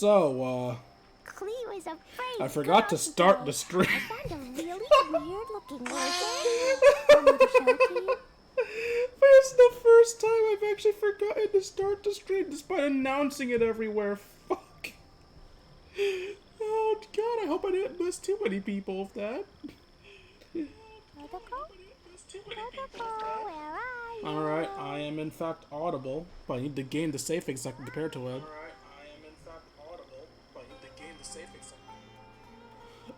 So, Clee was afraid. I forgot to start the stream. I found a really weird-looking lizard. Want me to show it to you? It's the first time I've actually forgotten to start the stream despite announcing it everywhere. Fuck. Oh god, I hope I didn't miss too many people with that. Alright, I am in fact audible, but I need to gain the safe exact compared to it.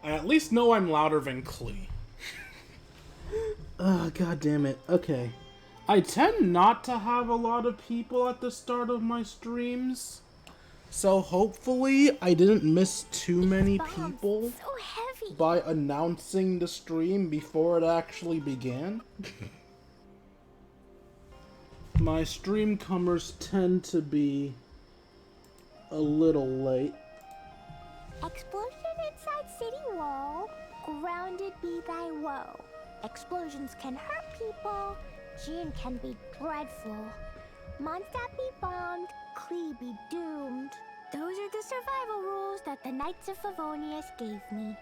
I at least know I'm louder than Klee. Oh, god damn it. Okay. I tend not to have a lot of people at the start of my streams. So hopefully I didn't miss too many people by announcing the stream before it actually began. My stream comers tend to be a little late. Explosion inside city wall, grounded be thy woe. Explosions can hurt people, Jin can be dreadful. Mondstadt be bombed, Klee be doomed. Those are the survival rules that the Knights of Favonius gave me.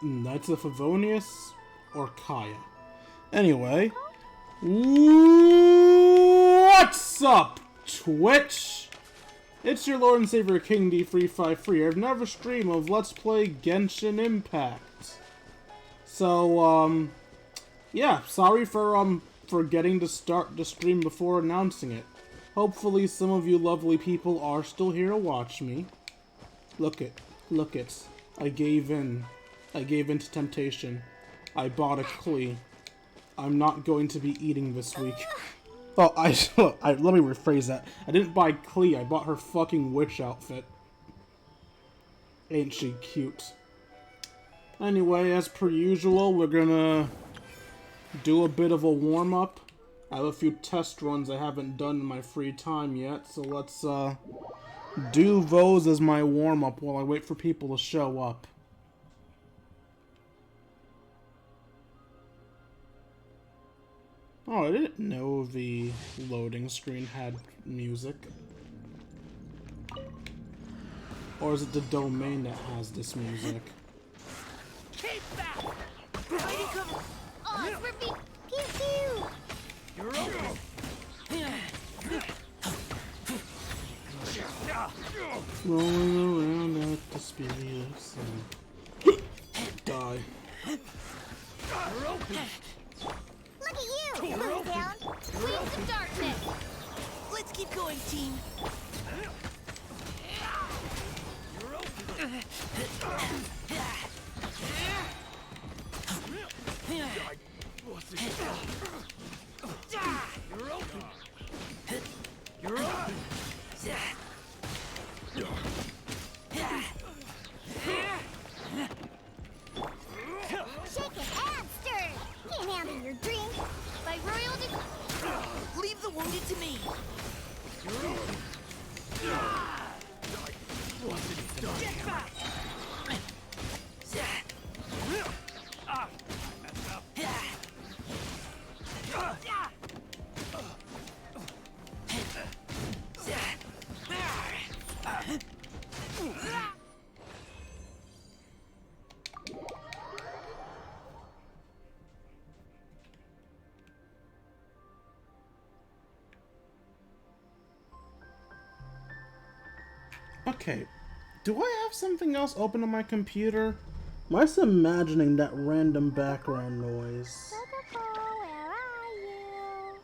Knights of Favonius or Kaya? Anyway, what's up, Twitch? It's your Lord and Savior King D353. I've never streamed of Let's Play Genshin Impact. So, yeah, sorry for forgetting to start the stream before announcing it. Hopefully some of you lovely people are still here to watch me. Look it. I gave in. I gave in to temptation. I bought a Klee. I'm not going to be eating this week. Oh, let me rephrase that. I didn't buy Klee, I bought her fucking witch outfit. Ain't she cute? Anyway, as per usual, we're gonna do a bit of a warm-up. I have a few test runs I haven't done in my free time yet, so let's do those as my warm-up while I wait for people to show up. Oh, I didn't know the loading screen had music. Or is it the domain that has this music? Keep that! Fighting cover! Oh, it's for me! Pew pew! You're open! Rolling around at the speed of sound. Die. You're open! Look at you! Move down! Waves of darkness! Let's keep going, team! You're open! You're open! You're open! Shake it and stir! Can't handle your drink! By royal Leave the wounded to me! You're open! Get back! Okay, do I have something else open on my computer? Am I just imagining that random background noise? where are you?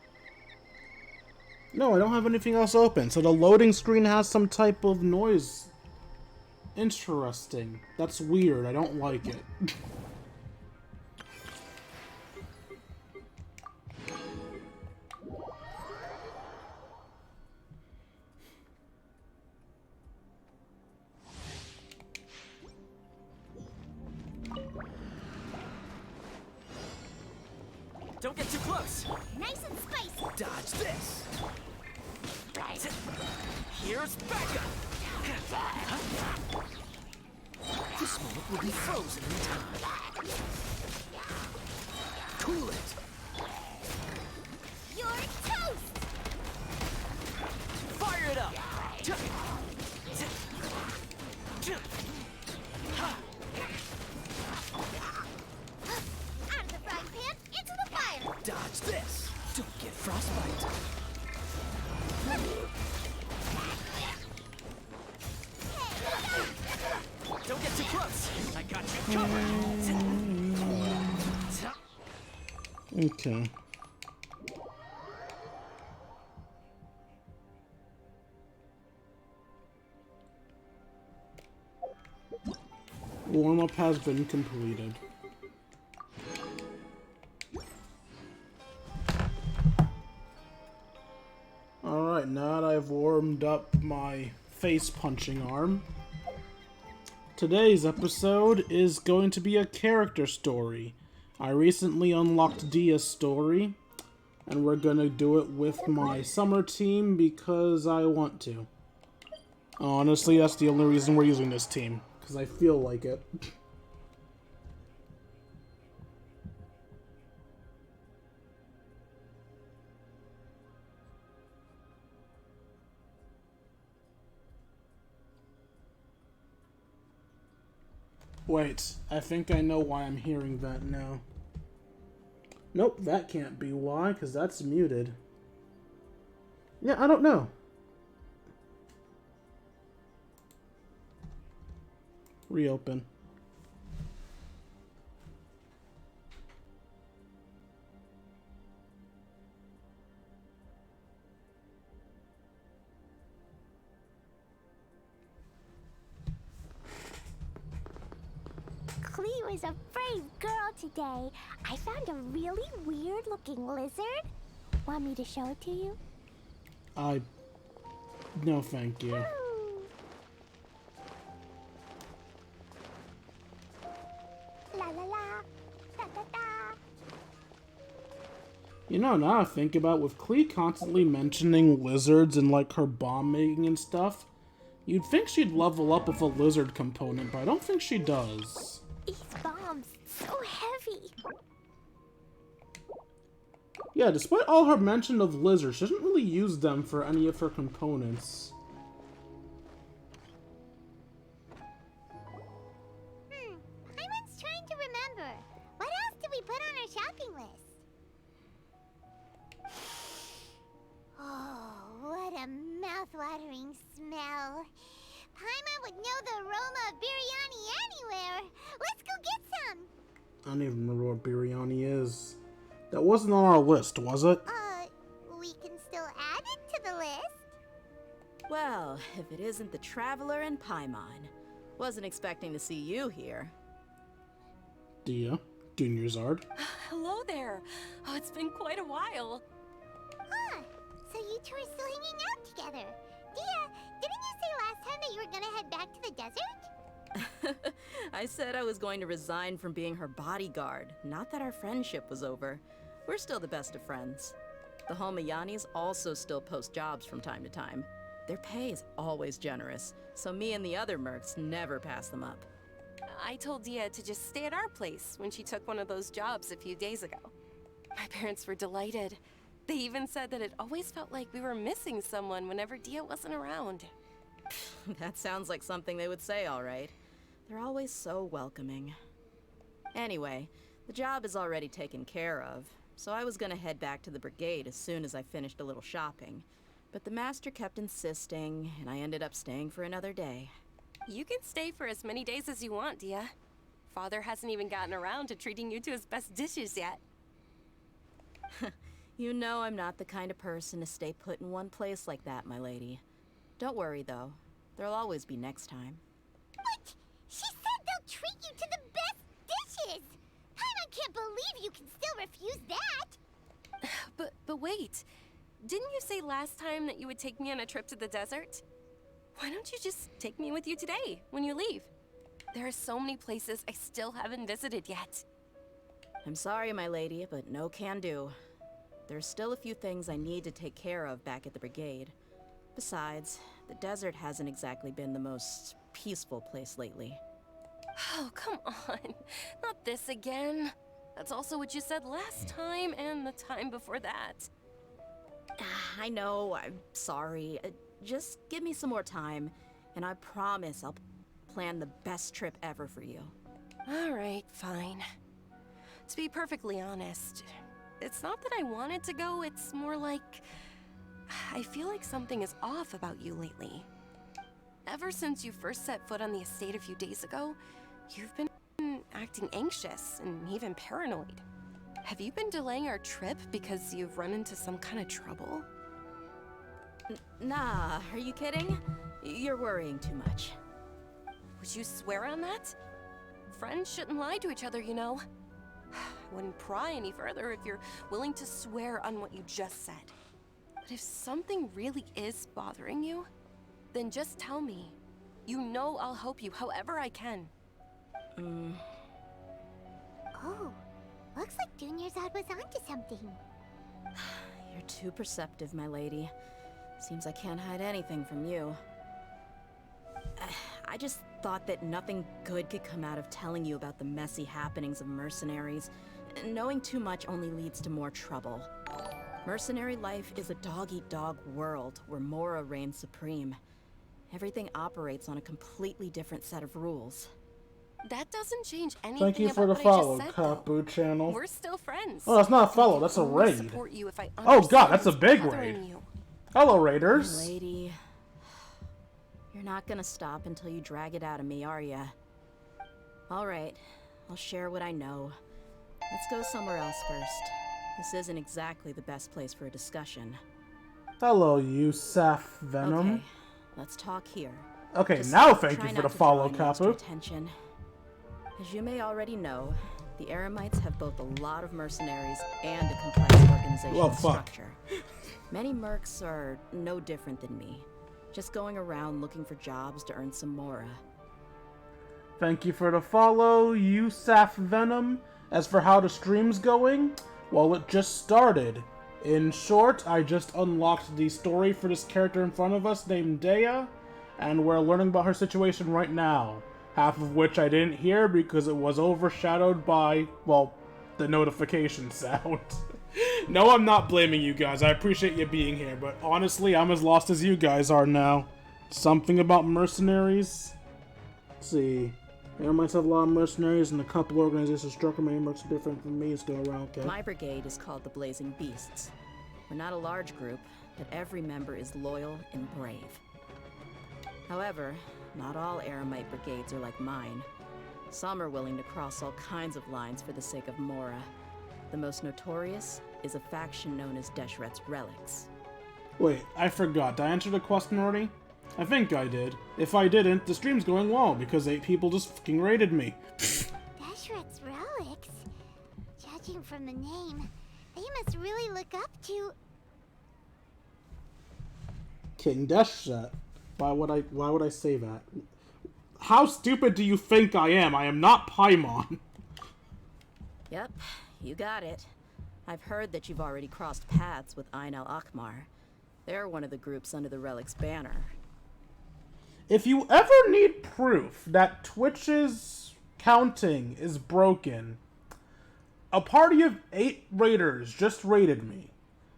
No, I don't have anything else open, so the loading screen has some type of noise. Interesting. That's weird, I don't like it. Don't get too close! Nice and spicy! Dodge this! Here's backup! This smoke will be frozen in time. Cool it! You're toast! Fire it up! Watch this! Don't get frostbite. Don't get too close! I got you covered! Okay. Warm-up has been completed. Alright, now that I've warmed up my face-punching arm, today's episode is going to be a character story. I recently unlocked Dehyah's story, and we're gonna do it with my summer team because I want to. Honestly, that's the only reason we're using this team, because I feel like it. Wait, I think I know why I'm hearing that now. Nope, that can't be why, because that's muted. Yeah, I don't know. Reopen. Clee was a brave girl today. I found a really weird-looking lizard. Want me to show it to you? No, thank you. La la la, da da da. You know, now I think about with Clee constantly mentioning lizards and like her bomb making and stuff, you'd think she'd level up with a lizard component, but I don't think she does. These bombs, so heavy. Yeah, despite all her mention of lizards, she doesn't really use them for any of her components. Paimon's trying to remember. What else did we put on our shopping list? Oh, what a mouth-watering smell. Paimon would know the aroma of biryani anywhere. Let's go get some. I don't even remember what biryani is. That wasn't on our list, was it? We can still add it to the list. Well, if it isn't the Traveler and Paimon. Wasn't expecting to see you here. Dehyah, Junior Zard. Hello there. Oh, it's been quite a while. Huh, so you two are still hanging out together. Dehyah, didn't you say last time that you were gonna head back to the desert? I said I was going to resign from being her bodyguard, not that our friendship was over. We're still the best of friends. The Homayanis also still post jobs from time to time. Their pay is always generous, so me and the other mercs never pass them up. I told Dehyah to just stay at our place when she took one of those jobs a few days ago. My parents were delighted. They even said that it always felt like we were missing someone whenever Dehyah wasn't around. That sounds like something they would say, all right. They're always so welcoming. Anyway, the job is already taken care of, so I was gonna head back to the brigade as soon as I finished a little shopping. But the master kept insisting, and I ended up staying for another day. You can stay for as many days as you want, Dehyah. Father hasn't even gotten around to treating you to his best dishes yet. You know I'm not the kind of person to stay put in one place like that, my lady. Don't worry, though. There'll always be next time. What? She said they'll treat you to the best dishes! Paimon can't believe you can still refuse that! But wait. Didn't you say last time that you would take me on a trip to the desert? Why don't you just take me with you today, when you leave? There are so many places I still haven't visited yet. I'm sorry, my lady, but no can do. There's still a few things I need to take care of back at the brigade. Besides, the desert hasn't exactly been the most peaceful place lately. Oh, come on. Not this again. That's also what you said last time and the time before that. I know, I'm sorry. Just give me some more time, and I promise I'll plan the best trip ever for you. All right, fine. To be perfectly honest, it's not that I wanted to go, it's more like I feel like something is off about you lately. Ever since you first set foot on the estate a few days ago, you've been acting anxious and even paranoid. Have you been delaying our trip because you've run into some kind of trouble? Nah, are you kidding? You're worrying too much. Would you swear on that? Friends shouldn't lie to each other, you know. I wouldn't pry any further if you're willing to swear on what you just said. But if something really is bothering you, then just tell me. You know I'll help you however I can. Oh, looks like Junior's ad was onto something. You're too perceptive, my lady. Seems I can't hide anything from you. I just thought that nothing good could come out of telling you about the messy happenings of mercenaries. Knowing too much only leads to more trouble. Mercenary life is a dog-eat-dog world where Mora reigns supreme. Everything operates on a completely different set of rules. That doesn't change anything. Thank you for the about what I follow, just said, though. Kapu channel. We're still friends. Oh, that's not a follow, I that's a can only raid. support you if I Oh god, understand that's a what's big bothering raid. you. Hello, raiders. Lady, you're not gonna stop until you drag it out of me, are ya? Alright, I'll share what I know. Let's go somewhere else first. This isn't exactly the best place for a discussion. Hello, you Saf Venom. Okay, let's talk here. Okay, Just now thank try you for not the to follow, draw any extra Kapu. attention. As you may already know, the Eremites have both a lot of mercenaries and a complex organizational Well, fuck. structure. Many mercs are no different than me, just going around looking for jobs to earn some mora. Thank you for the follow, you Saf Venom. As for how the stream's going, well, it just started. In short, I just unlocked the story for this character in front of us named Dehyah, and we're learning about her situation right now. Half of which I didn't hear because it was overshadowed by, well, the notification sound. No, I'm not blaming you guys. I appreciate you being here, but honestly, I'm as lost as you guys are now. Something about mercenaries? Let's see. Eremites have a lot of mercenaries and a couple organizations structure many mercs are different from me. Let's go around, okay? My brigade is called the Blazing Beasts. We're not a large group, but every member is loyal and brave. However, not all Eremite brigades are like mine. Some are willing to cross all kinds of lines for the sake of Mora. The most notorious is a faction known as Deshret's Relics. Wait, I forgot. Did I answer the question already? I think I did. If I didn't, the stream's going well because 8 people just fucking raided me. Deshret's Relics? Judging from the name, they must really look up to... King Deshret. Why would I say that? How stupid do you think I am? I am not Paimon. Yep, you got it. I've heard that you've already crossed paths with Ain al-Akmar. They're one of the groups under the Relic's banner. If you ever need proof that Twitch's counting is broken, a party of 8 raiders just raided me.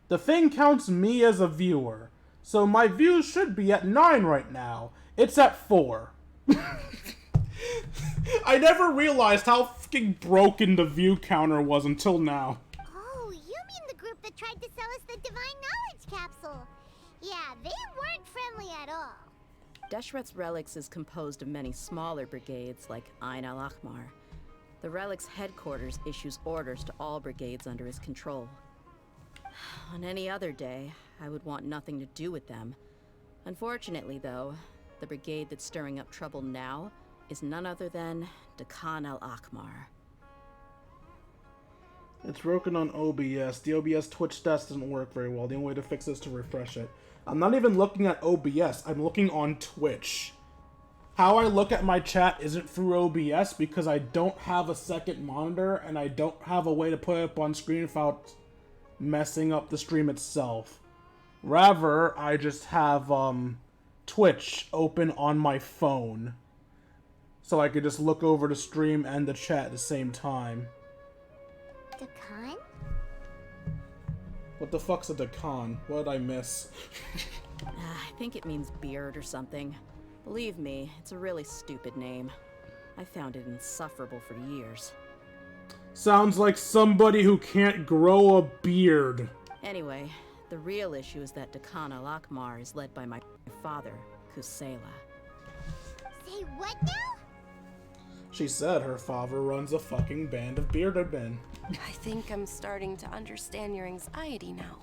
The thing counts me as a viewer, so my views should be at 9 right now. It's at 4. I never realized how fucking broken the view counter was until now. Oh, you mean the group that tried to sell us the Divine Knowledge Capsule? Yeah, they weren't friendly at all. Deshret's Relics is composed of many smaller brigades like Ain al-Akmar. The Relic's headquarters issues orders to all brigades under his control. On any other day, I would want nothing to do with them. Unfortunately, though, the brigade that's stirring up trouble now is none other than Dehyah al-Akmar. It's broken on OBS. The OBS Twitch stats doesn't work very well. The only way to fix it is to refresh it. I'm not even looking at OBS. I'm looking on Twitch. How I look at my chat isn't through OBS because I don't have a second monitor and I don't have a way to put it up on screen without messing up the stream itself. Rather, I just have Twitch open on my phone so I could just look over the stream and the chat at the same time. Dakan? What the fuck's a Dakan? What did I miss? I think it means beard or something. Believe me, it's a really stupid name. I found it insufferable for years. Sounds like somebody who can't grow a beard. Anyway, the real issue is that Dakana Lakmar is led by my father, Kusela. Say what now? She said her father runs a fucking band of bearded men. I think I'm starting to understand your anxiety now.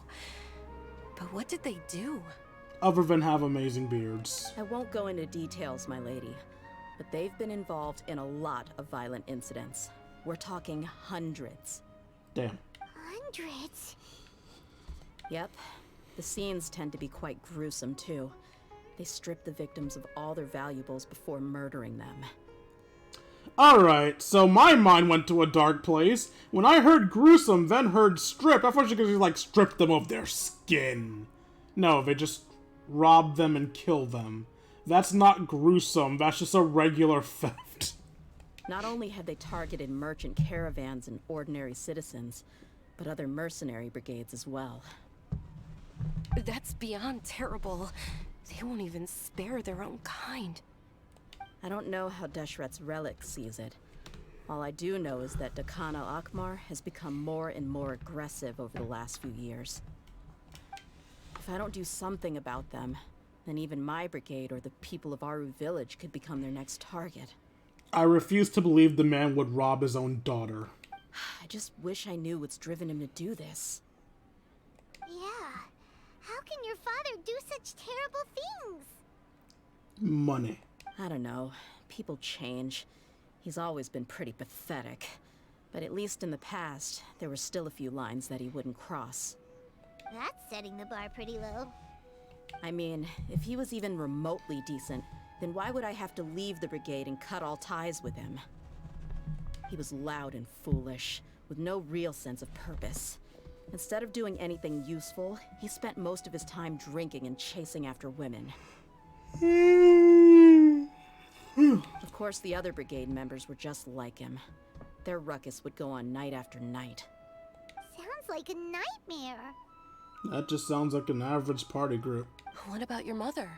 But what did they do? Other than have amazing beards. I won't go into details, my lady, but they've been involved in a lot of violent incidents. We're talking hundreds. Damn. Hundreds? Yep. The scenes tend to be quite gruesome, too. They strip the victims of all their valuables before murdering them. Alright, so my mind went to a dark place. When I heard gruesome, then heard strip, I thought you could like strip them of their skin. No, they just rob them and kill them. That's not gruesome, that's just a regular theft. Not only have they targeted merchant caravans and ordinary citizens, but other mercenary brigades as well. That's beyond terrible. They won't even spare their own kind. I don't know how Deshret's relic sees it. All I do know is that Dakana Akmar has become more and more aggressive over the last few years. If I don't do something about them, then even my brigade or the people of Aru village could become their next target. I refuse to believe the man would rob his own daughter. I just wish I knew what's driven him to do this. Yeah. How can your father do such terrible things? Money. I don't know. People change. He's always been pretty pathetic. But at least in the past, there were still a few lines that he wouldn't cross. That's setting the bar pretty low. I mean, if he was even remotely decent, then why would I have to leave the brigade and cut all ties with him? He was loud and foolish, with no real sense of purpose. Instead of doing anything useful, he spent most of his time drinking and chasing after women. Of course, the other brigade members were just like him. Their ruckus would go on night after night. Sounds like a nightmare. That just sounds like an average party group. What about your mother?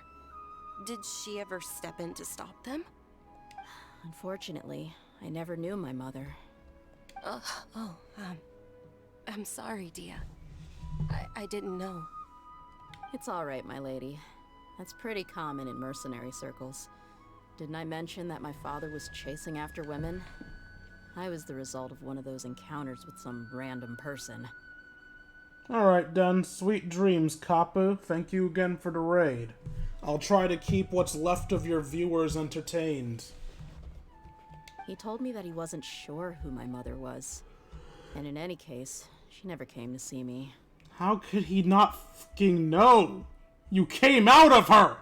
Did she ever step in to stop them? Unfortunately, I never knew my mother. I'm sorry, Dehyah. I didn't know. It's all right, my lady. That's pretty common in mercenary circles. Didn't I mention that my father was chasing after women? I was the result of one of those encounters with some random person. Alright then, sweet dreams, Kapu. Thank you again for the raid. I'll try to keep what's left of your viewers entertained. He told me that he wasn't sure who my mother was. And in any case, she never came to see me. How could he not fucking know? You came out of her!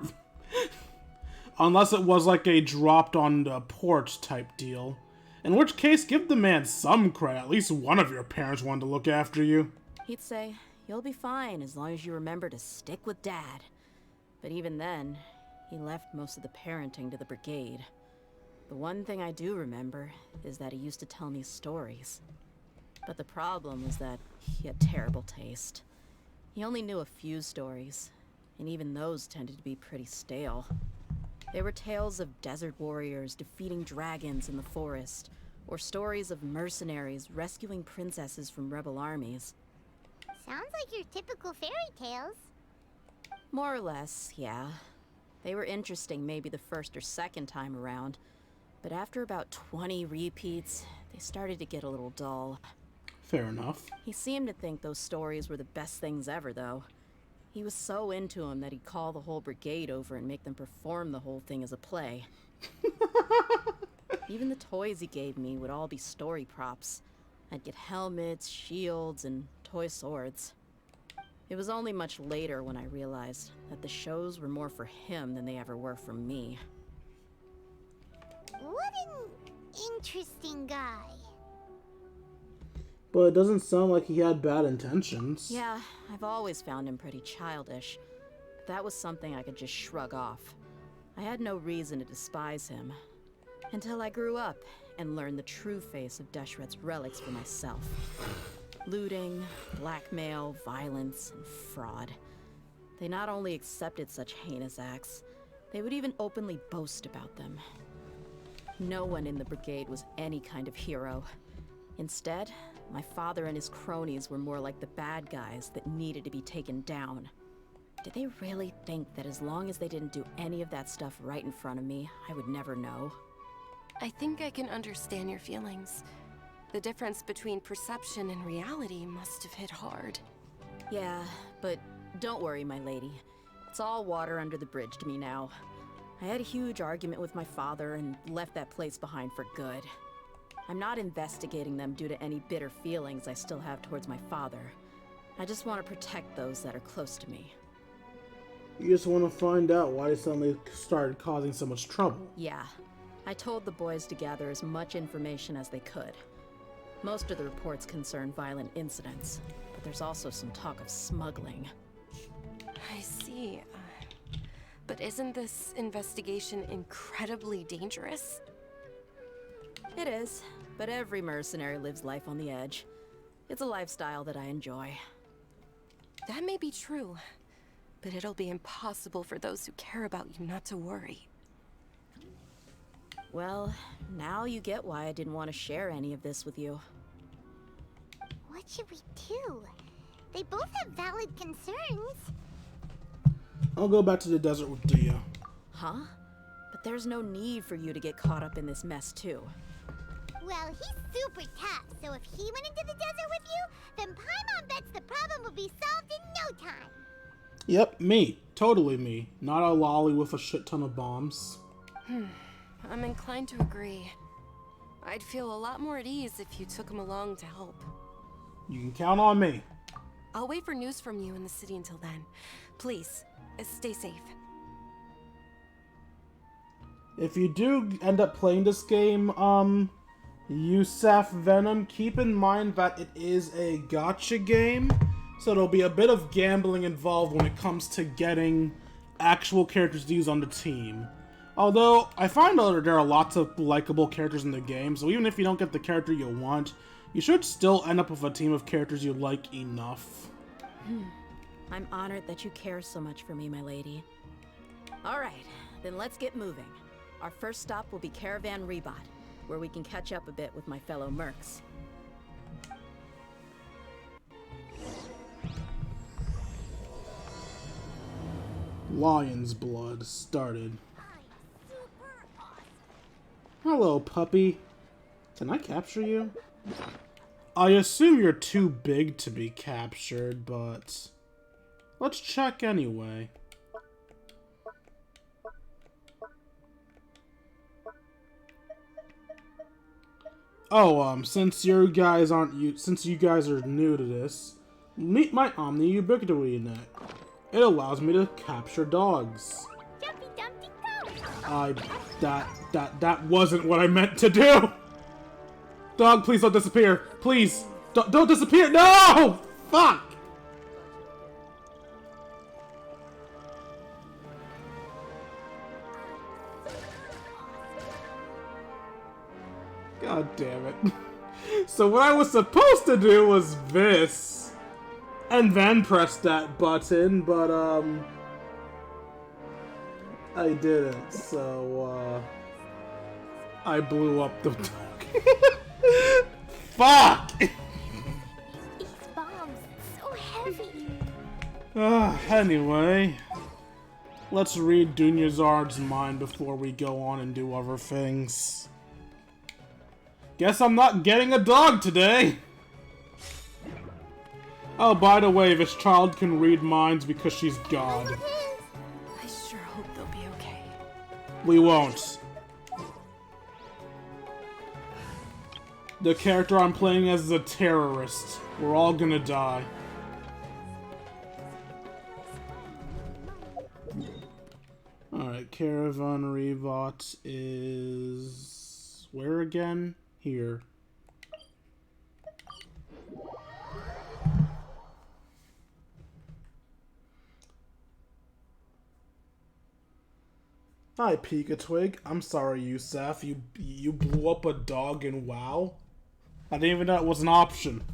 Unless it was like a dropped on the porch type deal. In which case, give the man some credit. At least one of your parents wanted to look after you. He'd say, "You'll be fine as long as you remember to stick with Dad." But even then, he left most of the parenting to the brigade. The one thing I do remember is that he used to tell me stories. But the problem was that he had terrible taste. He only knew a few stories, and even those tended to be pretty stale. They were tales of desert warriors defeating dragons in the forest, or stories of mercenaries rescuing princesses from rebel armies. Sounds like your typical fairy tales. More or less, yeah. They were interesting maybe the first or second time around, but after about 20 repeats, they started to get a little dull. Fair enough. He seemed to think those stories were the best things ever, though. He was so into them that he'd call the whole brigade over and make them perform the whole thing as a play. Even the toys he gave me would all be story props. I'd get helmets, shields, and toy swords. It was only much later when I realized that the shows were more for him than they ever were for me. What an interesting guy. But it doesn't sound like he had bad intentions. Yeah, I've always found him pretty childish. But that was something I could just shrug off. I had no reason to despise him. Until I grew up and learned the true face of Deshret's relics for myself. Looting, blackmail, violence, and fraud. They not only accepted such heinous acts, they would even openly boast about them. No one in the brigade was any kind of hero. Instead, my father and his cronies were more like the bad guys that needed to be taken down. Did they really think that as long as they didn't do any of that stuff right in front of me, I would never know? I think I can understand your feelings. The difference between perception and reality must have hit hard. Yeah, but don't worry, my lady. It's all water under the bridge to me now. I had a huge argument with my father and left that place behind for good. I'm not investigating them due to any bitter feelings I still have towards my father. I just want to protect those that are close to me. You just want to find out why they suddenly started causing so much trouble. Yeah. I told the boys to gather as much information as they could. Most of the reports concern violent incidents, but there's also some talk of smuggling. I see. But isn't this investigation incredibly dangerous? It is, but every mercenary lives life on the edge. It's a lifestyle that I enjoy. That may be true, but it'll be impossible for those who care about you not to worry. Well, now you get why I didn't want to share any of this with you. What should we do? They both have valid concerns. I'll go back to the desert with Dehyah. Huh? But there's no need for you to get caught up in this mess, too. Well, he's super tough, so if he went into the desert with you, then Paimon bets the problem will be solved in no time. Yep, me. Totally me. Not a lolly with a shit ton of bombs. I'm inclined to agree. I'd feel a lot more at ease if you took him along to help. You can count on me. I'll wait for news from you in the city until then. Please, stay safe. If you do end up playing this game, Yusef Venom, keep in mind that it is a gacha game, so there'll be a bit of gambling involved when it comes to getting actual characters to use on the team. Although, I find out that there are lots of likable characters in the game, so even if you don't get the character you want, you should still end up with a team of characters you like enough. I'm honored that you care so much for me, my lady. Alright, then let's get moving. Our first stop will be Caravan Rebot, where we can catch up a bit with my fellow mercs. Lion's blood started. Hello, puppy. Can I capture you? I assume you're too big to be captured, but let's check anyway. Oh, since you guys are new to this, meet my Omni Ubiquity Net. It allows me to capture dogs. Jumpy Dumpty go! That wasn't what I meant to do! Dog, please don't disappear! Please! Don't disappear! No! Fuck! God damn it. So what I was supposed to do was this. And then press that button, but, I didn't, so, I blew up the dog. Fuck! These bombs, so heavy. Anyway, let's read Dunyazard's mind before we go on and do other things. Guess I'm not getting a dog today! Oh, by the way, this child can read minds because she's God. I sure hope they'll be okay. We won't. The character I'm playing as is a terrorist. We're all gonna die. Alright, Caravan Rebot is... where again? Here. Hi, Pika-Twig. I'm sorry, Yusef. You blew up a dog in WoW? I didn't even know it was an option.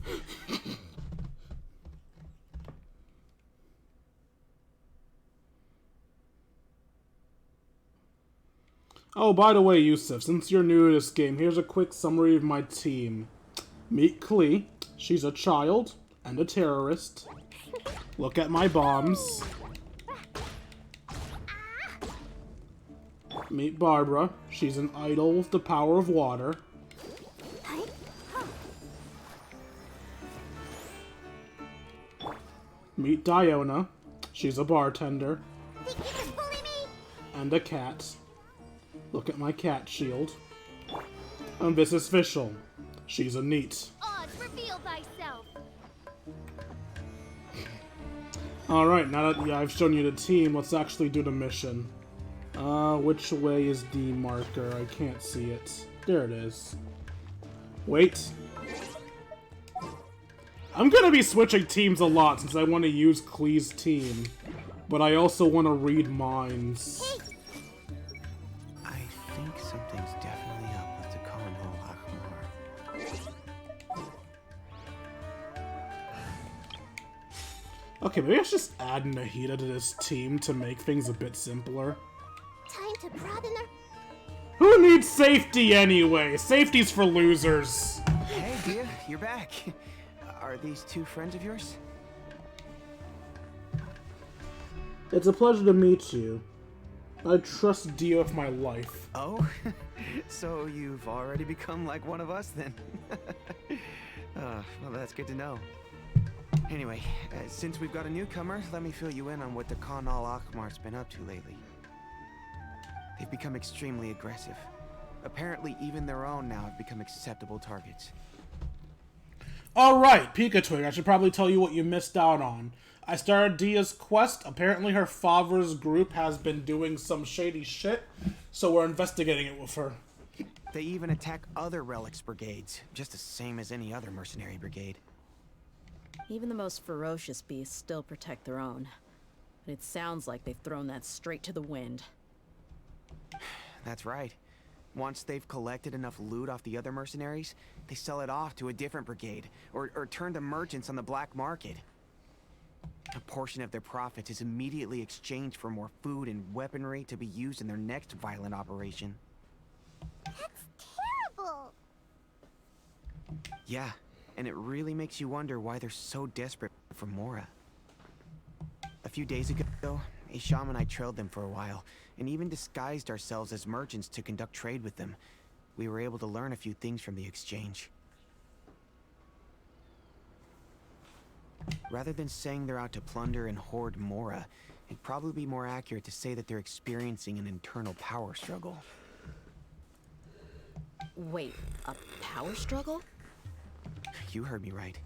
Oh, by the way, Yusef, since you're new to this game, here's a quick summary of my team. Meet Klee. She's a child and a terrorist. Look at my bombs. Meet Barbara. She's an idol with the power of water. Meet Diona. She's a bartender. Think you can bully me? And a cat. Look at my cat shield. And this is Fischl. She's a neat. Oz, reveal thyself. Alright, now that I've shown you the team, let's actually do the mission. Which way is the marker? I can't see it. There it is. Wait. I'm gonna be switching teams a lot since I want to use Klee's team. But I also want to read minds. I think something's definitely up with the khaenri'ah. Okay, maybe I should just add Nahida to this team to make things a bit simpler. Time to broaden our... Who needs safety anyway? Safety's for losers. Hey, Dehyah, you're back. Are these two friends of yours? It's a pleasure to meet you. I trust Dehyah with my life. Oh, so you've already become like one of us then? Well, that's good to know. Anyway, since we've got a newcomer, let me fill you in on what the khaenri'ah's been up to lately. They've become extremely aggressive. Apparently, even their own now have become acceptable targets. Alright, Pikachu, I should probably tell you what you missed out on. I started Dehyah's quest. Apparently her father's group has been doing some shady shit, so we're investigating it with her. They even attack other relics brigades, just the same as any other mercenary brigade. Even the most ferocious beasts still protect their own. But it sounds like they've thrown that straight to the wind. That's right. Once they've collected enough loot off the other mercenaries, they sell it off to a different brigade, or turn to merchants on the black market. A portion of their profits is immediately exchanged for more food and weaponry to be used in their next violent operation. That's terrible. Yeah, and it really makes you wonder why they're so desperate for Mora. A few days ago, Isham and I trailed them for a while, and even disguised ourselves as merchants to conduct trade with them. We were able to learn a few things from the exchange. Rather than saying they're out to plunder and hoard Mora, it'd probably be more accurate to say that they're experiencing an internal power struggle. Wait, a power struggle? You heard me right.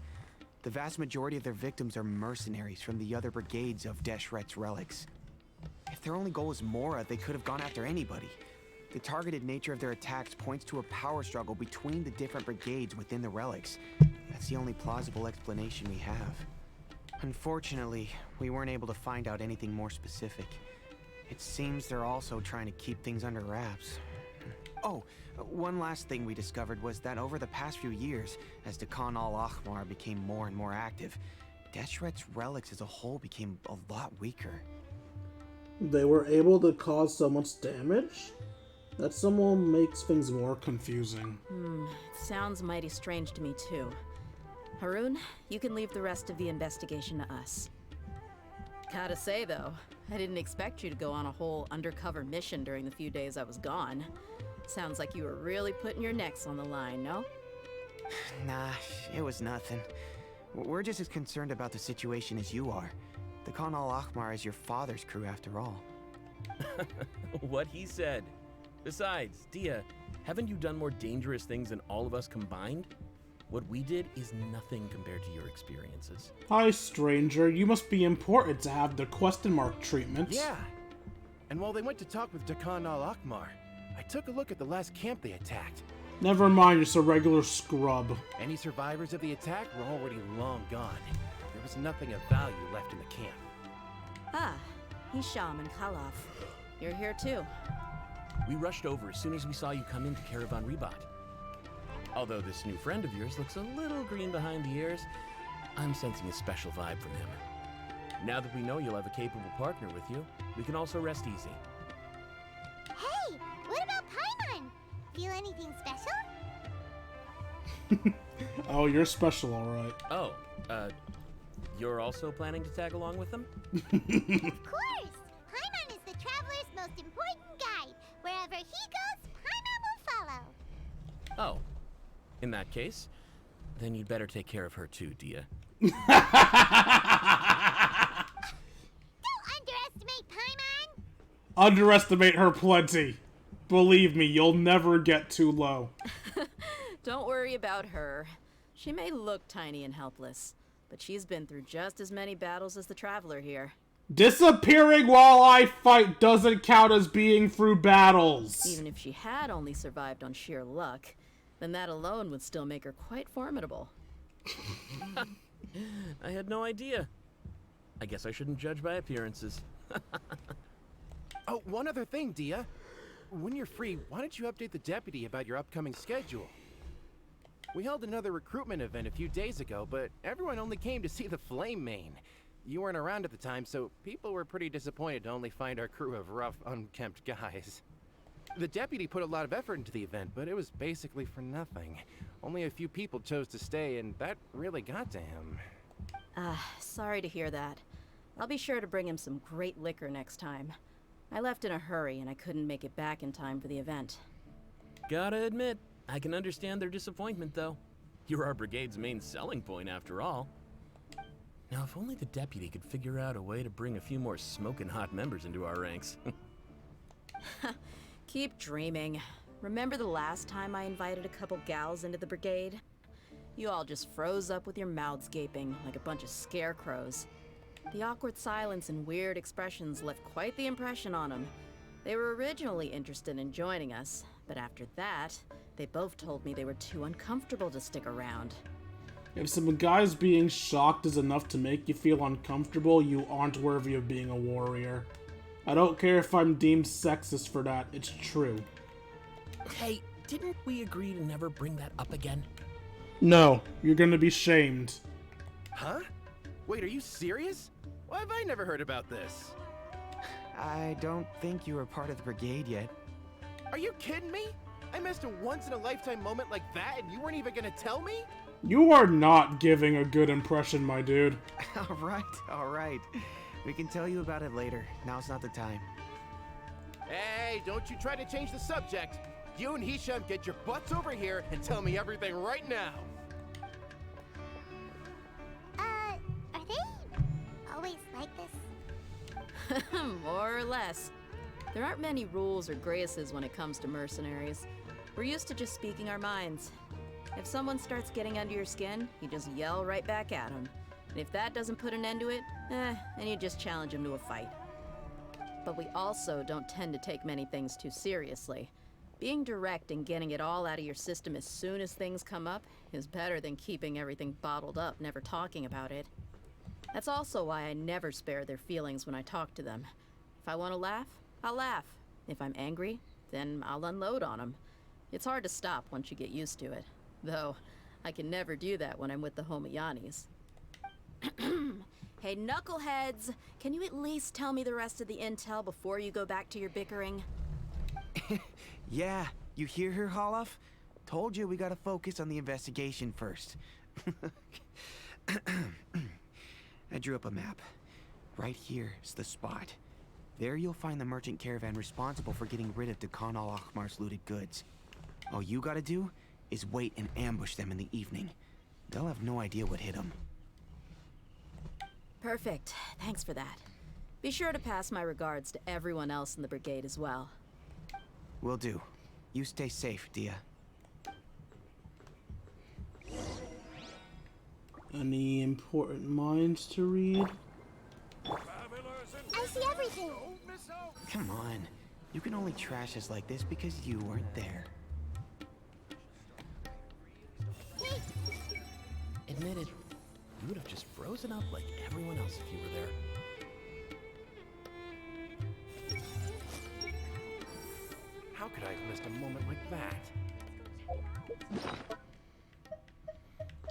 The vast majority of their victims are mercenaries from the other brigades of Deshret's relics. If their only goal is Mora, they could have gone after anybody. The targeted nature of their attacks points to a power struggle between the different brigades within the relics. That's the only plausible explanation we have. Unfortunately, we weren't able to find out anything more specific. It seems they're also trying to keep things under wraps. Oh, one last thing we discovered was that over the past few years, as the khaenri'ah became more and more active, Deshret's relics as a whole became a lot weaker. They were able to cause so much damage? That somehow makes things more confusing. It sounds mighty strange to me too. Haroon, you can leave the rest of the investigation to us. Gotta say though, I didn't expect you to go on a whole undercover mission during the few days I was gone. Sounds like you were really putting your necks on the line, no? Nah, it was nothing. We're just as concerned about the situation as you are. The khaenri'ah is your father's crew after all. What he said. Besides, Dehyah, haven't you done more dangerous things than all of us combined? What we did is nothing compared to your experiences. Hi, stranger. You must be important to have the question mark treatment. Yeah. And while they went to talk with Dakan al-Akmar, I took a look at the last camp they attacked. Never mind, just a regular scrub. Any survivors of the attack were already long gone. There was nothing of value left in the camp. Ah, Hisham and Khalaf. You're here too. We rushed over as soon as we saw you come into Caravan Ribat. Although this new friend of yours looks a little green behind the ears, I'm sensing a special vibe from him. Now that we know you'll have a capable partner with you, we can also rest easy. Hey, what about Paimon? Feel anything special? Oh, you're special, alright. Oh, you're also planning to tag along with them? Of course! Paimon is the traveler's most important guide. Wherever he goes, Paimon will follow. Oh, in that case, then you'd better take care of her too, Dehyah. Don't underestimate Paimon! Underestimate her plenty. Believe me, you'll never get too low. Don't worry about her. She may look tiny and helpless, but she's been through just as many battles as the traveler here. Disappearing while I fight doesn't count as being through battles. Even if she had only survived on sheer luck, then that alone would still make her quite formidable. I had no idea. I guess I shouldn't judge by appearances. Oh, one other thing, Dehyah. When you're free, why don't you update the deputy about your upcoming schedule? We held another recruitment event a few days ago, but everyone only came to see the Flame Mane. You weren't around at the time, so people were pretty disappointed to only find our crew of rough, unkempt guys. The deputy put a lot of effort into the event, but it was basically for nothing. Only a few people chose to stay, and that really got to him. Sorry to hear that. I'll be sure to bring him some great liquor next time. I left in a hurry, and I couldn't make it back in time for the event. Gotta admit, I can understand their disappointment, though. You're our brigade's main selling point, after all. Now, if only the deputy could figure out a way to bring a few more smoking hot members into our ranks. Keep dreaming. Remember the last time I invited a couple gals into the brigade? You all just froze up with your mouths gaping like a bunch of scarecrows. The awkward silence and weird expressions left quite the impression on them. They were originally interested in joining us, but after that, they both told me they were too uncomfortable to stick around. If some guys being shocked is enough to make you feel uncomfortable, you aren't worthy of being a warrior. I don't care if I'm deemed sexist for that, it's true. Hey, didn't we agree to never bring that up again? No, you're gonna be shamed. Huh? Wait, are you serious? Why have I never heard about this? I don't think you were part of the brigade yet. Are you kidding me? I missed a once-in-a-lifetime moment like that and you weren't even gonna tell me? You are not giving a good impression, my dude. Alright. We can tell you about it later. Now's not the time. Hey, don't you try to change the subject. You and Hisham get your butts over here and tell me everything right now. Are they always like this? More or less. There aren't many rules or graces when it comes to mercenaries. We're used to just speaking our minds. If someone starts getting under your skin, you just yell right back at them. And if that doesn't put an end to it, then you just challenge them to a fight. But we also don't tend to take many things too seriously. Being direct and getting it all out of your system as soon as things come up is better than keeping everything bottled up, never talking about it. That's also why I never spare their feelings when I talk to them. If I want to laugh, I'll laugh. If I'm angry, then I'll unload on them. It's hard to stop once you get used to it. Though, I can never do that when I'm with the Homayanis. Hey, knuckleheads! Can you at least tell me the rest of the intel before you go back to your bickering? Yeah, you hear her, Holloff? Told you we gotta focus on the investigation first. I drew up a map. Right here is the spot. There you'll find the merchant caravan responsible for getting rid of Khan al-Ahmar's looted goods. All you gotta do is wait and ambush them in the evening. They'll have no idea what hit them. Perfect. Thanks for that. Be sure to pass my regards to everyone else in the brigade as well. Will do. You stay safe, Dehyah. Any important minds to read? I see everything. Come on. You can only trash us like this because you weren't there. Wait, Admitted, you would have just frozen up like everyone else if you were there. How could I have missed a moment like that?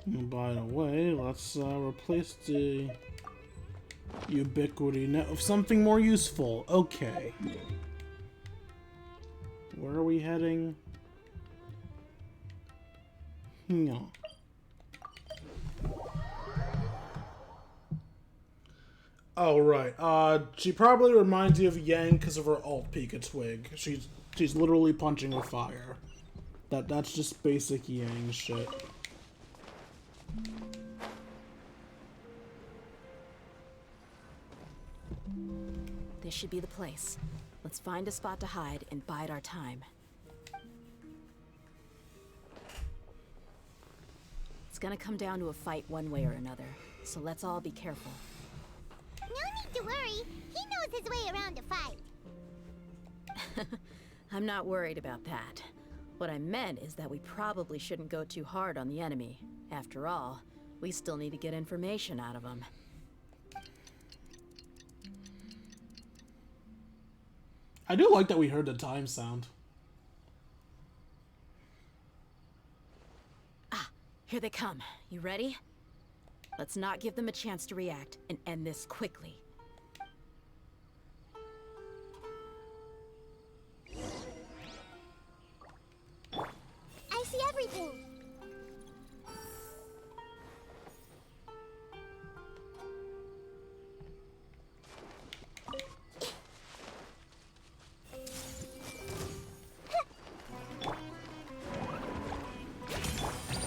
And by the way, let's replace the ubiquity net with something more useful. Okay. Where are we heading? No. Oh, right. She probably reminds you of Yang because of her alt Pika Twig. She's literally punching with fire. That's just basic Yang shit. This should be the place. Let's find a spot to hide and bide our time. It's gonna come down to a fight one way or another, so let's all be careful. No need to worry. He knows his way around a fight. I'm not worried about that. What I meant is that we probably shouldn't go too hard on the enemy. After all, we still need to get information out of them. I do like that we heard the time sound. Ah, here they come. You ready? Let's not give them a chance to react and end this quickly. I see everything.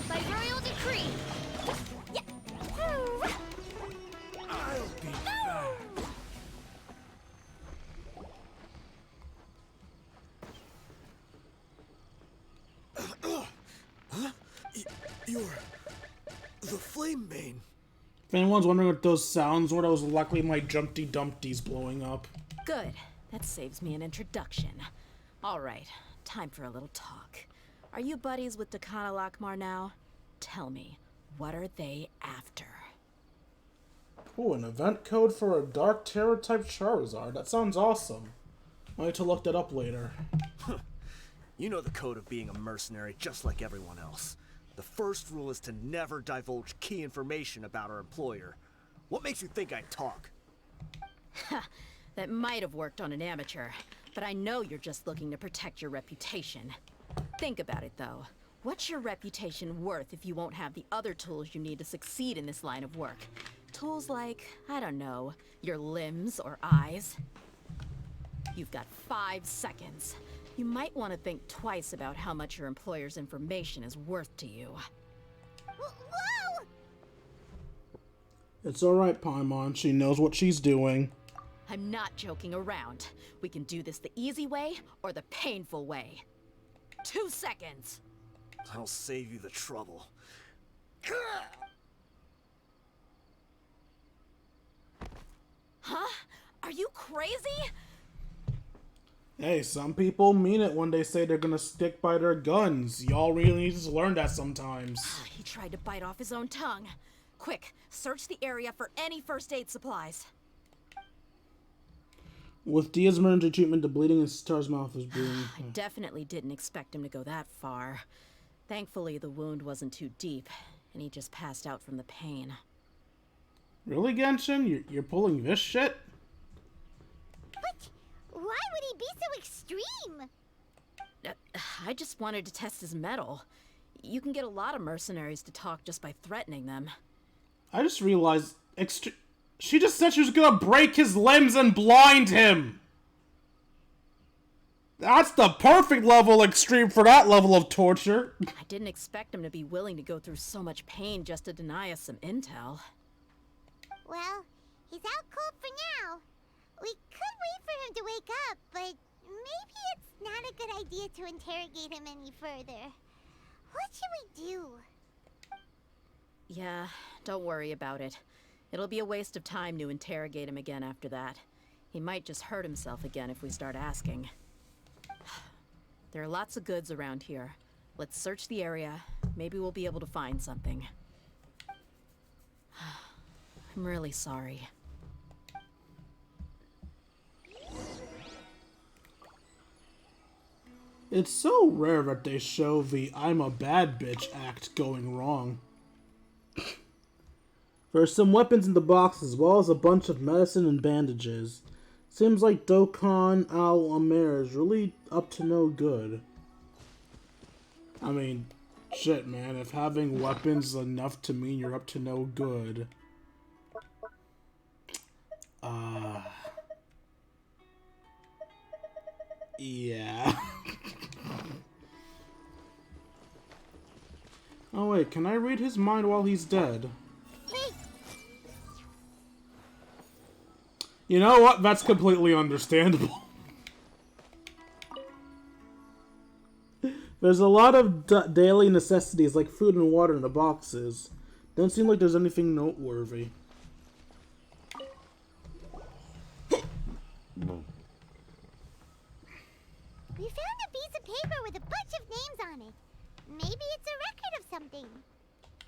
By royal decree. I'll be back. You're the Flame Bane. If anyone's wondering what those sounds were, that was luckily my Jumpty Dumpties blowing up. Good. That saves me an introduction. All right, time for a little talk. Are you buddies with Dakana Lakmar now? Tell me, what are they after? Ooh, an event code for a Dark Terror type Charizard. That sounds awesome. I'll need to look that up later. You know the code of being a mercenary just like everyone else. The first rule is to never divulge key information about our employer. What makes you think I'd talk? That might have worked on an amateur, but I know you're just looking to protect your reputation. Think about it, though. What's your reputation worth if you won't have the other tools you need to succeed in this line of work? Tools like, I don't know, your limbs or eyes? You've got 5 seconds. You might want to think twice about how much your employer's information is worth to you. Whoa! It's alright, Paimon. She knows what she's doing. I'm not joking around. We can do this the easy way or the painful way. 2 seconds. I'll save you the trouble. Huh? Are you crazy? Hey, some people mean it when they say they're gonna stick by their guns. Y'all really need to learn that sometimes. He tried to bite off his own tongue. Quick, search the area for any first aid supplies. With Dia's emergency treatment, the bleeding in Star's mouth is bleeding. I definitely didn't expect him to go that far. Thankfully, the wound wasn't too deep, and he just passed out from the pain. Really, Genshin? You're pulling this shit? But why would he be so extreme? I just wanted to test his mettle. You can get a lot of mercenaries to talk just by threatening them. I just realized... She just said she was gonna break his limbs and blind him! That's the perfect level extreme for that level of torture. I didn't expect him to be willing to go through so much pain just to deny us some intel. Well, he's out cold for now. We could wait for him to wake up, but maybe it's not a good idea to interrogate him any further. What should we do? Yeah, don't worry about it. It'll be a waste of time to interrogate him again after that. He might just hurt himself again if we start asking. There are lots of goods around here. Let's search the area. Maybe we'll be able to find something. I'm really sorry. It's so rare that they show the I'm a bad bitch act going wrong. There's some weapons in the box as well as a bunch of medicine and bandages. Seems like Dokkan Al Amer is really up to no good. I mean, Shit, man, if having weapons is enough to mean you're up to no good. Yeah. Oh wait, can I read his mind while he's dead? You know what? That's completely understandable. There's a lot of daily necessities like food and water in the boxes. Don't seem like there's anything noteworthy. We found a piece of paper with a bunch of names on it. Maybe it's a record of something.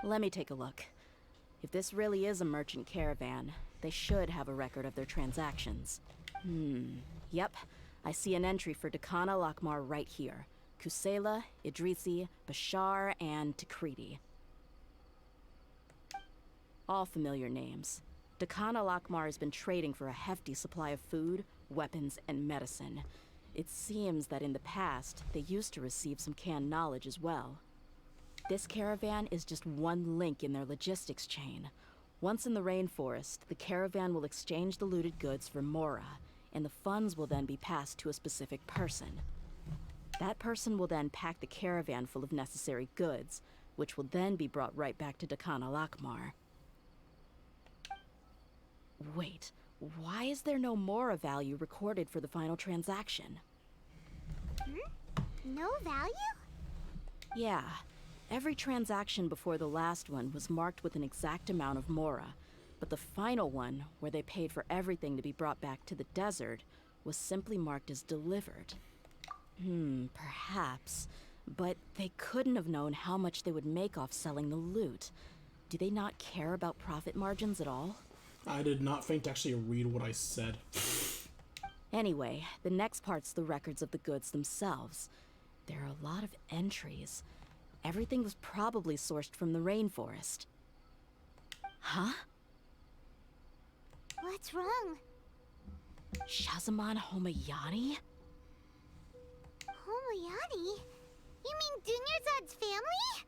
Let me take a look. If this really is a merchant caravan, they should have a record of their transactions. Yep. I see an entry for Dakana Lakmar right here. Kusela, Idrisi, Bashar, and Takriti. All familiar names. Dakana Lakmar has been trading for a hefty supply of food, weapons, and medicine. It seems that in the past, they used to receive some canned knowledge as well. This caravan is just one link in their logistics chain. Once in the rainforest, the caravan will exchange the looted goods for Mora, and the funds will then be passed to a specific person. That person will then pack the caravan full of necessary goods, which will then be brought right back to Dakana Lakmar. Wait, why is there no Mora value recorded for the final transaction? No value? Yeah. Every transaction before the last one was marked with an exact amount of Mora, but the final one, where they paid for everything to be brought back to the desert, was simply marked as delivered. Perhaps. But they couldn't have known how much they would make off selling the loot. Do they not care about profit margins at all? I did not think to actually read what I said. Anyway, the next part's the records of the goods themselves. There are a lot of entries. Everything was probably sourced from the rainforest. Huh? What's wrong? Shazamon Homayani? Homayani? You mean Dunyarzad's family?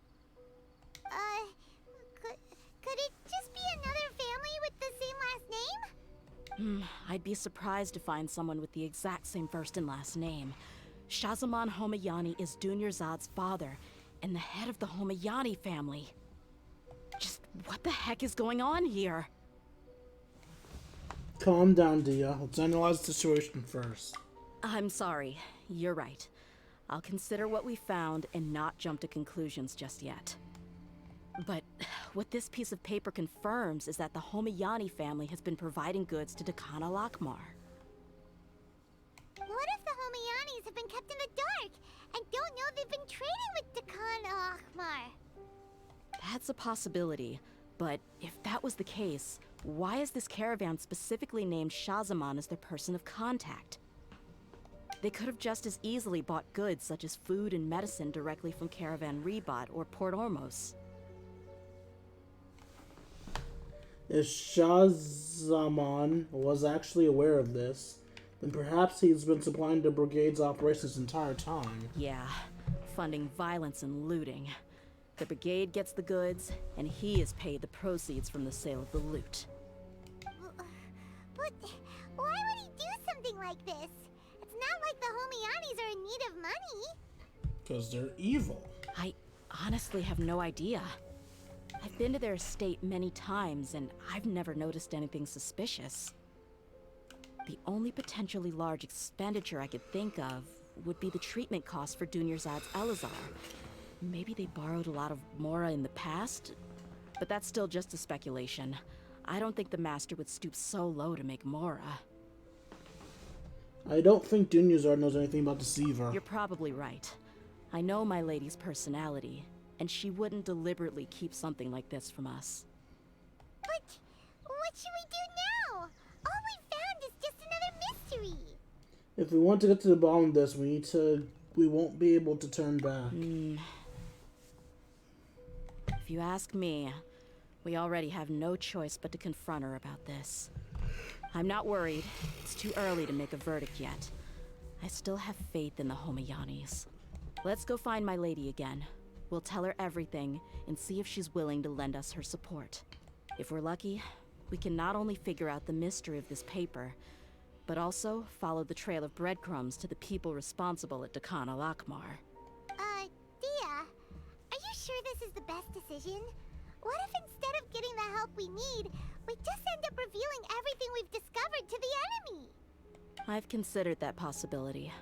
Could it just be another family with the same last name? I'd be surprised to find someone with the exact same first and last name. Shazamon Homayani is Dunyarzad's father, and the head of the Homayani family. Just what the heck is going on here? Calm down, Dehyah. Let's analyze the situation first. I'm sorry. You're right. I'll consider what we found and not jump to conclusions just yet. But what this piece of paper confirms is that the Homayani family has been providing goods to Dakana Lakmar. What if the Homayanis have been kept in the dark and don't know they've been trading with Dakana Lakmar? That's a possibility, but if that was the case, why is this caravan specifically named Shazamon as their person of contact? They could have just as easily bought goods such as food and medicine directly from Caravan Ribat or Port Ormos. If Shazamon was actually aware of this, then perhaps he's been supplying the brigade's operations this entire time. Yeah, funding violence and looting. The brigade gets the goods, and he is paid the proceeds from the sale of the loot. But why would he do something like this? It's not like the Homayanis are in need of money. Because they're evil. I honestly have no idea. I've been to their estate many times, and I've never noticed anything suspicious. The only potentially large expenditure I could think of would be the treatment costs for Dunyarzad's Elazar. Maybe they borrowed a lot of Mora in the past, but that's still just a speculation. I don't think the Master would stoop so low to make Mora. I don't think Dunyarzad knows anything about Deceiver. You're probably right. I know my lady's personality, and she wouldn't deliberately keep something like this from us. But what should we do now? All we found is just another mystery. If we want to get to the bottom of this, we won't be able to turn back. If you ask me, we already have no choice but to confront her about this. I'm not worried. It's too early to make a verdict yet. I still have faith in the Homayanis. Let's go find my lady again. We'll We'll tell her everything and see if she's willing to lend us her support. If we're lucky, we can not only figure out the mystery of this paper, but also follow the trail of breadcrumbs to the people responsible at Dekan al-Akmar. Dehyah, are you sure this is the best decision? What if instead of getting the help we need, we just end up revealing everything we've discovered to the enemy? I've considered that possibility,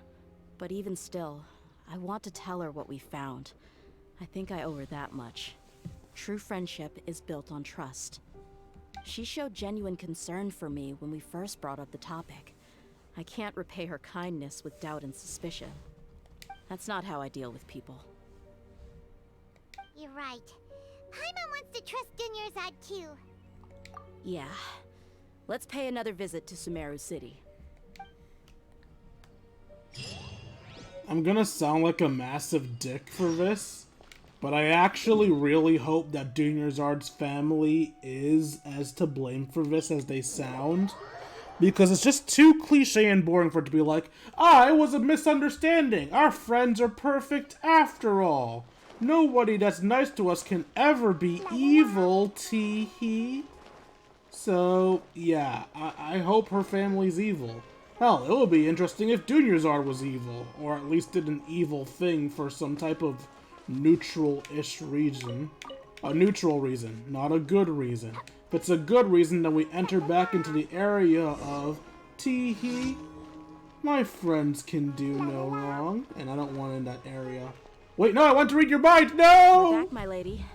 but even still, I want to tell her what we found. I think I owe her that much. True friendship is built on trust. She showed genuine concern for me when we first brought up the topic. I can't repay her kindness with doubt and suspicion. That's not how I deal with people. You're right. Paimon wants to trust Dunyarzad too. Yeah. Let's pay another visit to Sumeru City. I'm gonna sound like a massive dick for this, but I actually really hope that Dunyarzad's family is as to blame for this as they sound. Because it's just too cliche and boring for it to be like, it was a misunderstanding. Our friends are perfect after all. Nobody that's nice to us can ever be evil, tee-hee. So, yeah, I hope her family's evil. Hell, it would be interesting if Dunyarzad was evil, or at least did an evil thing for some type of neutral-ish reason. A neutral reason, not a good reason. If it's a good reason, then we enter back into the area of tee-hee. My friends can do no wrong, and I don't want in that area. Wait, no, I want to read your mind! No! We're back, my lady.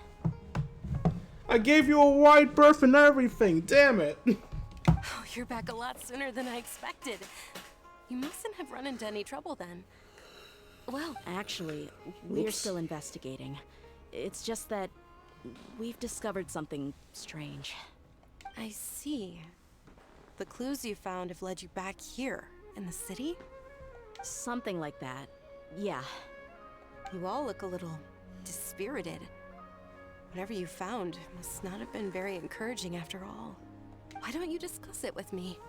I gave you a wide berth and everything, damn it! Oh, you're back a lot sooner than I expected. You mustn't have run into any trouble then. Well, actually, we're Oops. still investigating. It's just that we've discovered something strange. I see. The clues you found have led you back here, in the city? Something like that. Yeah. You all look a little dispirited. Whatever you found must not have been very encouraging after all. Why don't you discuss it with me?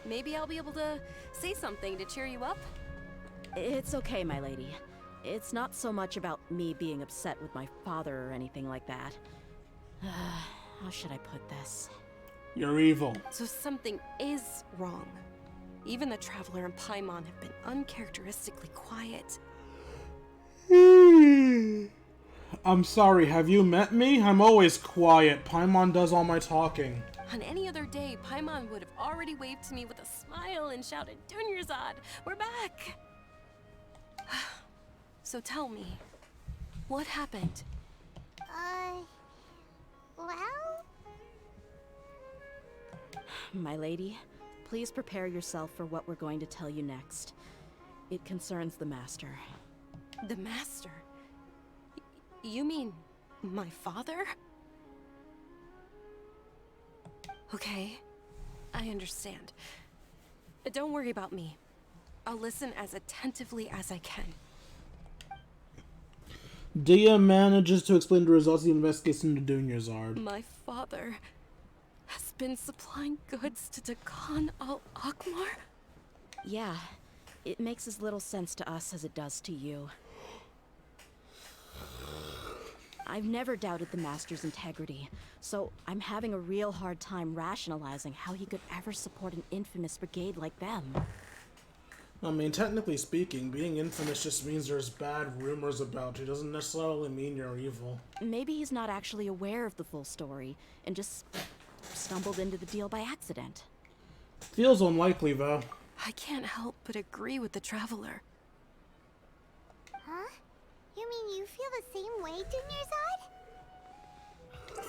Maybe I'll be able to say something to cheer you up? It's okay, my lady. It's not so much about me being upset with my father or anything like that. How should I put this? You're evil. So something is wrong. Even the Traveler and Paimon have been uncharacteristically quiet. I'm sorry, have you met me? I'm always quiet. Paimon does all my talking. On any other day, Paimon would have already waved to me with a smile and shouted, Dunyarzad, we're back! So tell me, what happened? Well? My lady, please prepare yourself for what we're going to tell you next. It concerns the Master. The Master? You mean my father? Okay, I understand. Don't worry about me. I'll listen as attentively as I can. Dehyah manages to explain the results of the investigation to Dunyarzad. My father has been supplying goods to Dekan al-Akmar? Yeah, it makes as little sense to us as it does to you. I've never doubted the Master's integrity, so I'm having a real hard time rationalizing how he could ever support an infamous brigade like them. I mean, technically speaking, being infamous just means there's bad rumors about you. It doesn't necessarily mean you're evil. Maybe he's not actually aware of the full story, and just stumbled into the deal by accident. Feels unlikely, though. I can't help but agree with the Traveler. Huh? You mean you feel the same way, Dunyarzad?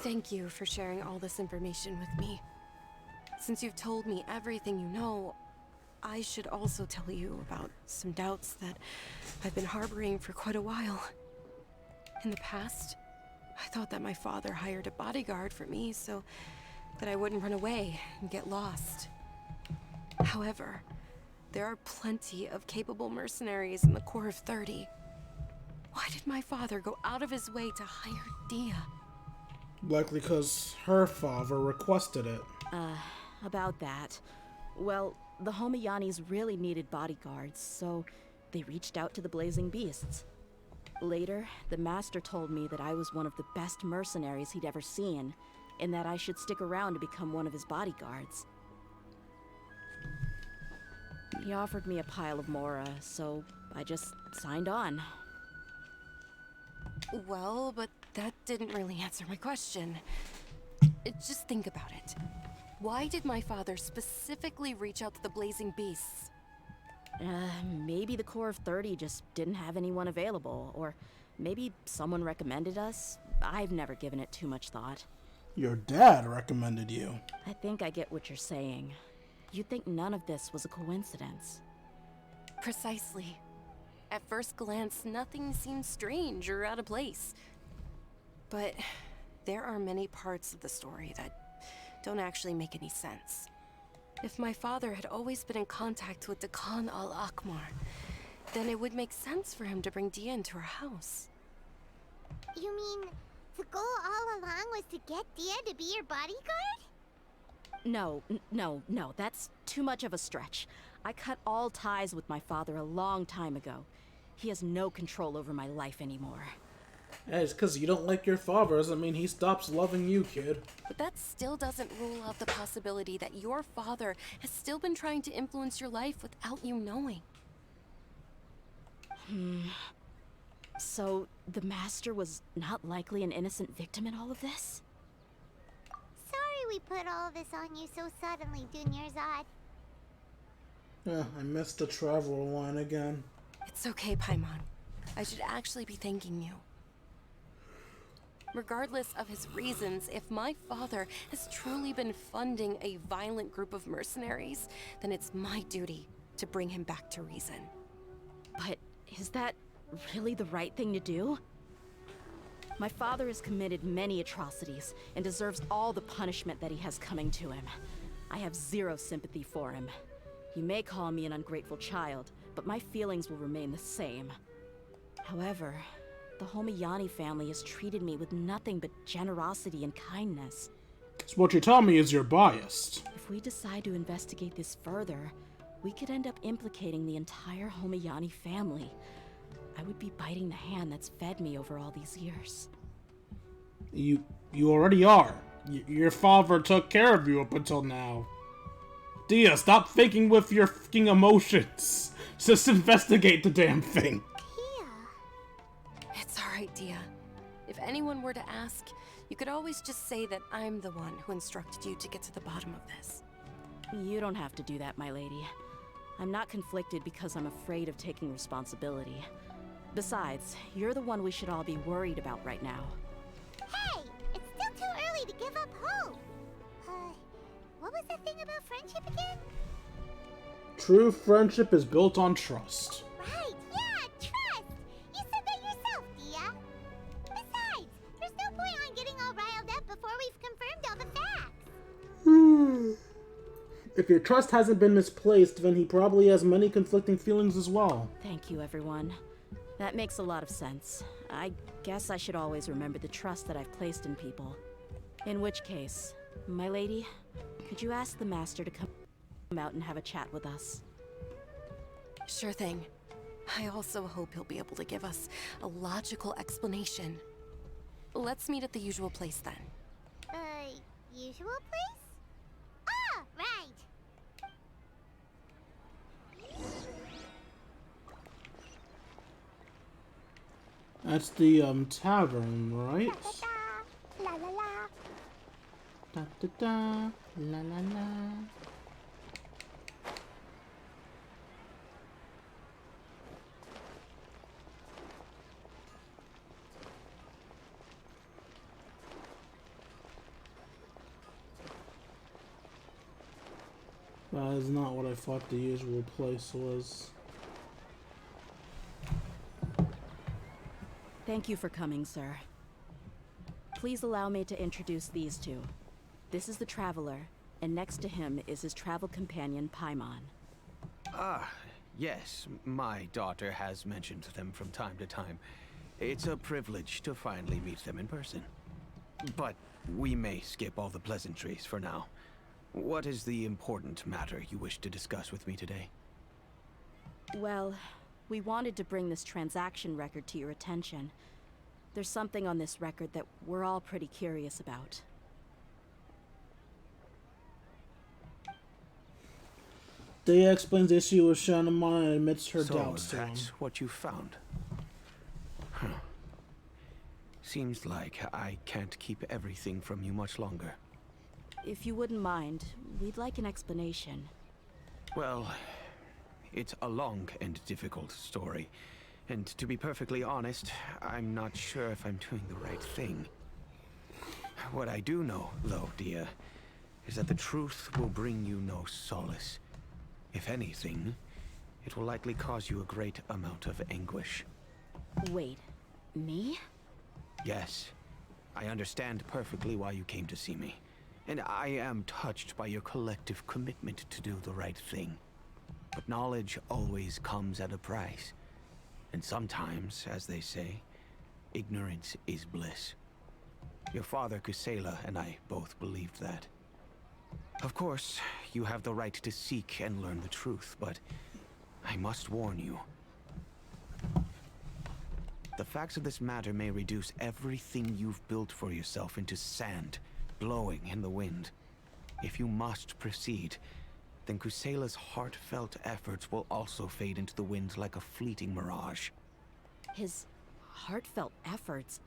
Thank you for sharing all this information with me. Since you've told me everything you know, I should also tell you about some doubts that I've been harboring for quite a while. In the past, I thought that my father hired a bodyguard for me so that I wouldn't run away and get lost. However, there are plenty of capable mercenaries in the Corps of 30. Why did my father go out of his way to hire Dehyah? Likely because her father requested it. About that. Well, the Homayanis really needed bodyguards, so they reached out to the Blazing Beasts. Later, the master told me that I was one of the best mercenaries he'd ever seen, and that I should stick around to become one of his bodyguards. He offered me a pile of mora, so I just signed on. Well, but that didn't really answer my question. Just think about it. Why did my father specifically reach out to the Blazing Beasts? Maybe the Corps of 30 just didn't have anyone available, or maybe someone recommended us. I've never given it too much thought. Your dad recommended you. I think I get what you're saying. You'd think none of this was a coincidence. Precisely. At first glance, nothing seems strange or out of place. But there are many parts of the story that don't actually make any sense. If my father had always been in contact with the Khan al-Akmar, then it would make sense for him to bring Dehyah into our house. You mean the goal all along was to get Dehyah to be your bodyguard? No, that's too much of a stretch. I cut all ties with my father a long time ago. He has no control over my life anymore. Hey, it's because you don't like your father doesn't mean he stops loving you, kid. But that still doesn't rule out the possibility that your father has still been trying to influence your life without you knowing. So, the master was not likely an innocent victim in all of this? Sorry we put all of this on you so suddenly, Dunyarzad. I missed the traveler line again. It's okay, Paimon. I should actually be thanking you. Regardless of his reasons, if my father has truly been funding a violent group of mercenaries, then it's my duty to bring him back to reason. But is that really the right thing to do? My father has committed many atrocities and deserves all the punishment that he has coming to him. I have zero sympathy for him. You may call me an ungrateful child, but my feelings will remain the same. However, the Homayani family has treated me with nothing but generosity and kindness. So what you're telling me is you're biased. If we decide to investigate this further, we could end up implicating the entire Homayani family. I would be biting the hand that's fed me over all these years. You already are. Your father took care of you up until now. Dehyah, stop thinking with your fucking emotions. Just investigate the damn thing. It's alright, Dehyah. If anyone were to ask, you could always just say that I'm the one who instructed you to get to the bottom of this. You don't have to do that, my lady. I'm not conflicted because I'm afraid of taking responsibility. Besides, you're the one we should all be worried about right now. Hey! It's still too early to give up hope! What was that thing about friendship again? True friendship is built on trust. Right, yeah, trust! You said that yourself, Dehyah. Besides, there's no point on getting all riled up before we've confirmed all the facts. If your trust hasn't been misplaced, then he probably has many conflicting feelings as well. Thank you, everyone. That makes a lot of sense. I guess I should always remember the trust that I've placed in people. In which case, my lady, could you ask the master to come out and have a chat with us? Sure thing. I also hope he'll be able to give us a logical explanation. Let's meet at the usual place then. Usual place? Ah, right! That's the, tavern, right? La la la. Da da da, la la la. That is not what I thought the usual place was. Thank you for coming, sir. Please allow me to introduce these two. This is the Traveler, and next to him is his travel companion, Paimon. Ah, yes, my daughter has mentioned them from time to time. It's a privilege to finally meet them in person. But we may skip all the pleasantries for now. What is the important matter you wish to discuss with me today? Well, we wanted to bring this transaction record to your attention. There's something on this record that we're all pretty curious about. Dehyah explains the issue with Shanamon and admits her doubts to him. That's what you found. Huh. Seems like I can't keep everything from you much longer. If you wouldn't mind, we'd like an explanation. Well, it's a long and difficult story. And to be perfectly honest, I'm not sure if I'm doing the right thing. What I do know, though, Dehyah, is that the truth will bring you no solace. If anything, it will likely cause you a great amount of anguish. Wait, me? Yes, I understand perfectly why you came to see me. And I am touched by your collective commitment to do the right thing. But knowledge always comes at a price. And sometimes, as they say, ignorance is bliss. Your father, Kusela, and I both believed that. Of course, you have the right to seek and learn the truth, but I must warn you. The facts of this matter may reduce everything you've built for yourself into sand, blowing in the wind. If you must proceed, then Kusela's heartfelt efforts will also fade into the wind like a fleeting mirage. His heartfelt efforts?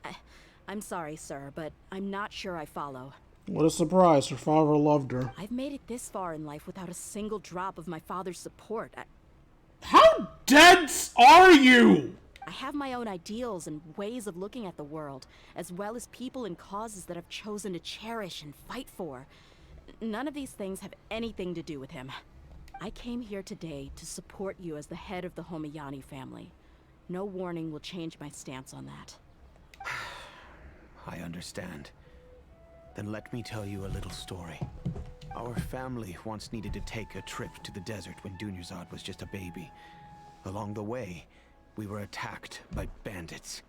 I'm sorry, sir, but I'm not sure I follow. What a surprise, her father loved her. I've made it this far in life without a single drop of my father's support. How dense are you? I have my own ideals and ways of looking at the world, as well as people and causes that I've chosen to cherish and fight for. None of these things have anything to do with him. I came here today to support you as the head of the Homayani family. No warning will change my stance on that. I understand. Then let me tell you a little story. Our family once needed to take a trip to the desert when Dunyarzad was just a baby. Along the way, we were attacked by bandits.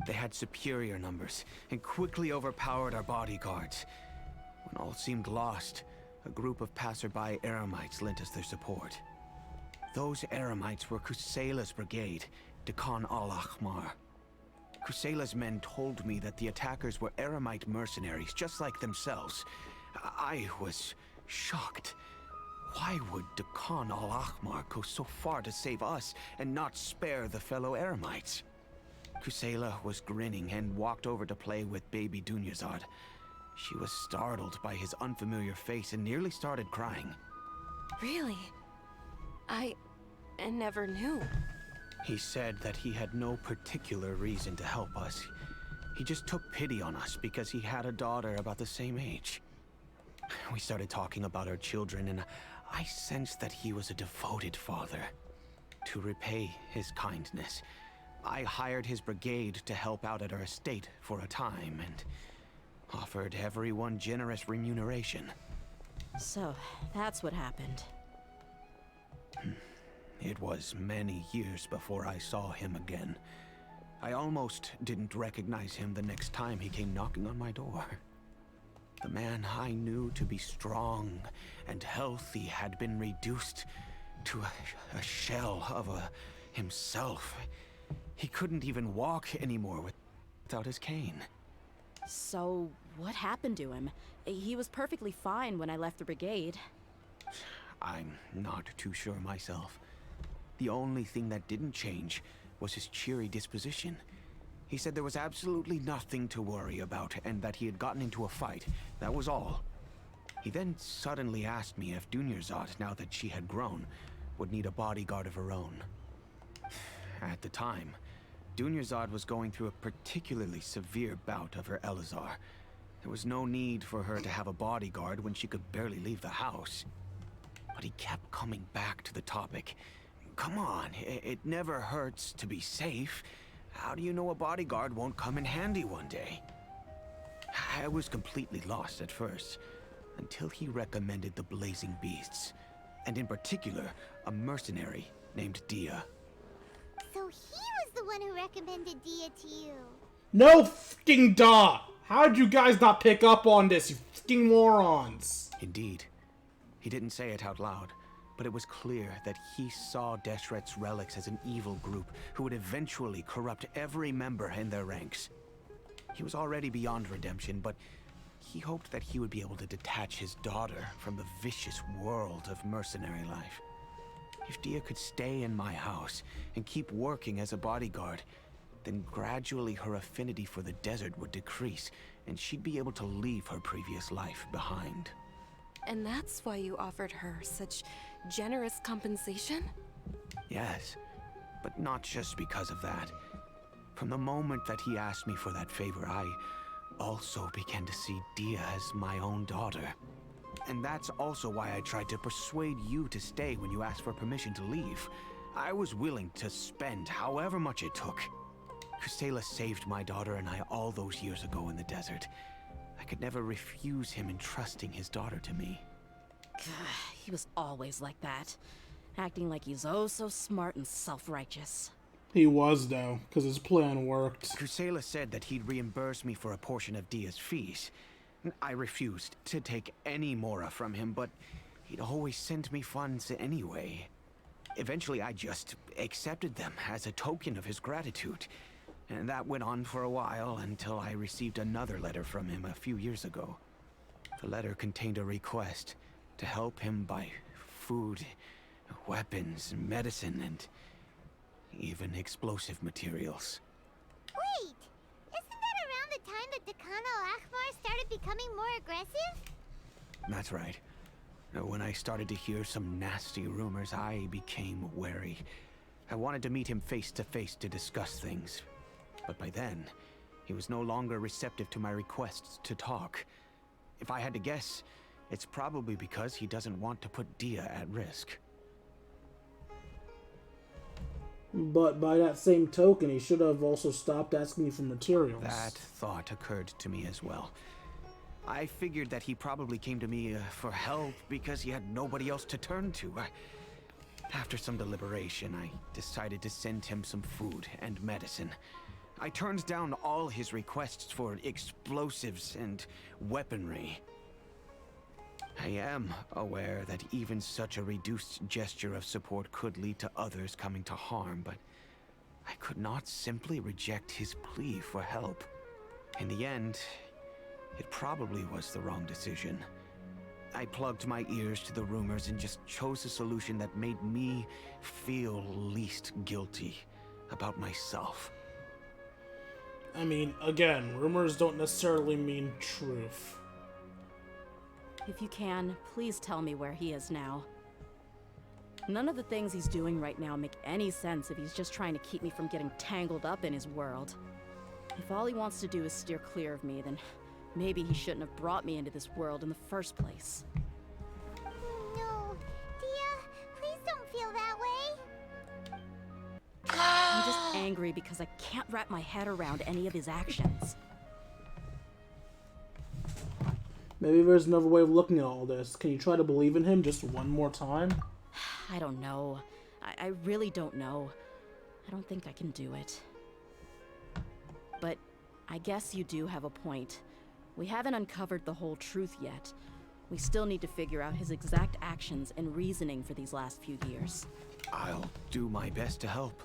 They had superior numbers and quickly overpowered our bodyguards. When all seemed lost, a group of passerby Eremites lent us their support. Those Eremites were Kusela's brigade, Dekan al-Ahmar. Kusela's men told me that the attackers were Eremite mercenaries, just like themselves. I was shocked. Why would Dekan al-Ahmar go so far to save us and not spare the fellow Eremites? Kusela was grinning and walked over to play with baby Dunyarzad. She was startled by his unfamiliar face and nearly started crying. Really? I never knew. He said that he had no particular reason to help us. He just took pity on us because he had a daughter about the same age. We started talking about our children, and I sensed that he was a devoted father. To repay his kindness, I hired his brigade to help out at our estate for a time, and offered everyone generous remuneration. So, that's what happened. It was many years before I saw him again. I almost didn't recognize him the next time he came knocking on my door. The man I knew to be strong and healthy had been reduced to a shell of himself. He couldn't even walk anymore without his cane. So, what happened to him? He was perfectly fine when I left the brigade. I'm not too sure myself. The only thing that didn't change was his cheery disposition. He said there was absolutely nothing to worry about and that he had gotten into a fight. That was all. He then suddenly asked me if Dunyarzad, now that she had grown, would need a bodyguard of her own. At the time, Dunyarzad was going through a particularly severe bout of her Elazar. There was no need for her to have a bodyguard when she could barely leave the house. But he kept coming back to the topic. Come on, it never hurts to be safe. How do you know a bodyguard won't come in handy one day? I was completely lost at first, until he recommended the Blazing Beasts, and in particular, a mercenary named Dehyah. So he was the one who recommended Dehyah to you. No fucking duh! How'd you guys not pick up on this, you fucking morons? Indeed. He didn't say it out loud, but it was clear that he saw Deshret's relics as an evil group who would eventually corrupt every member in their ranks. He was already beyond redemption, but he hoped that he would be able to detach his daughter from the vicious world of mercenary life. If Dehyah could stay in my house and keep working as a bodyguard, then gradually her affinity for the desert would decrease, and she'd be able to leave her previous life behind. And that's why you offered her such generous compensation? Yes, but not just because of that. From the moment that he asked me for that favor, I also began to see Dehyah as my own daughter. And that's also why I tried to persuade you to stay when you asked for permission to leave. I was willing to spend however much it took. Khaenri'ah saved my daughter and I all those years ago in the desert. I could never refuse him entrusting his daughter to me. He was always like that, acting like he's oh so smart and self-righteous. He was, though, because his plan worked. Khaenri'ah said that he'd reimburse me for a portion of Dehyah's fees. I refused to take any mora from him, but he'd always send me funds anyway. Eventually, I just accepted them as a token of his gratitude. And that went on for a while until I received another letter from him a few years ago. The letter contained a request to help him buy food, weapons, medicine, and even explosive materials. Wait! Isn't that around the time that the khaenri'ah started becoming more aggressive? That's right. When I started to hear some nasty rumors, I became wary. I wanted to meet him face to face to discuss things. But by then, he was no longer receptive to my requests to talk. If I had to guess, it's probably because he doesn't want to put Dehyah at risk. But by that same token, he should have also stopped asking you for materials. That thought occurred to me as well. I figured that he probably came to me for help because he had nobody else to turn to. After some deliberation, I decided to send him some food and medicine. I turned down all his requests for explosives and weaponry. I am aware that even such a reduced gesture of support could lead to others coming to harm, but I could not simply reject his plea for help. In the end, it probably was the wrong decision. I plugged my ears to the rumors and just chose a solution that made me feel least guilty about myself. I mean, again, rumors don't necessarily mean truth. If you can, please tell me where he is now. None of the things he's doing right now make any sense if he's just trying to keep me from getting tangled up in his world. If all he wants to do is steer clear of me, then maybe he shouldn't have brought me into this world in the first place. No, Dehyah, please don't feel that way. I'm just angry because I can't wrap my head around any of his actions. Maybe there's another way of looking at all this. Can you try to believe in him just one more time? I don't know. I really don't know. I don't think I can do it. But I guess you do have a point. We haven't uncovered the whole truth yet. We still need to figure out his exact actions and reasoning for these last few years. I'll do my best to help.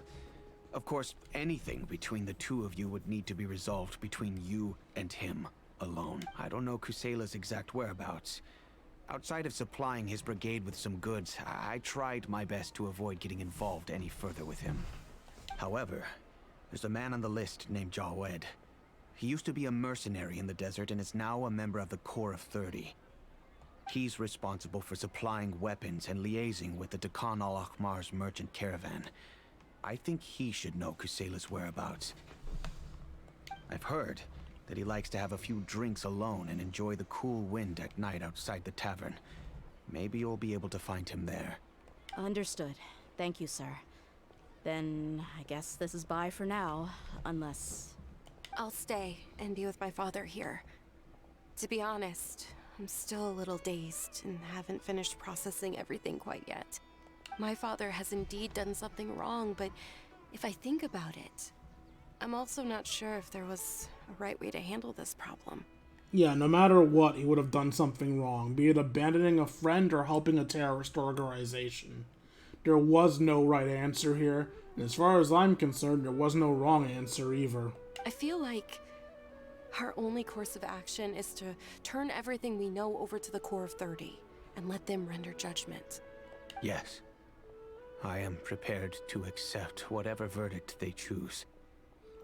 Of course, anything between the two of you would need to be resolved between you and him alone. I don't know Khaenri'ah's exact whereabouts. Outside of supplying his brigade with some goods, I tried my best to avoid getting involved any further with him. However, there's a man on the list named Jawed. He used to be a mercenary in the desert and is now a member of the Corps of 30. He's responsible for supplying weapons and liaising with the Dekan al-Akhmar's merchant caravan. I think he should know Khaenri'ah's whereabouts. I've heard that he likes to have a few drinks alone and enjoy the cool wind at night outside the tavern. Maybe you'll be able to find him there. Understood. Thank you, sir. Then I guess this is bye for now, unless... I'll stay and be with my father here. To be honest, I'm still a little dazed and haven't finished processing everything quite yet. My father has indeed done something wrong, but if I think about it, I'm also not sure if there was a right way to handle this problem. Yeah, no matter what, he would have done something wrong, be it abandoning a friend or helping a terrorist organization. There was no right answer here, and as far as I'm concerned, there was no wrong answer either. I feel like our only course of action is to turn everything we know over to the Core of 30 and let them render judgment. Yes. I am prepared to accept whatever verdict they choose.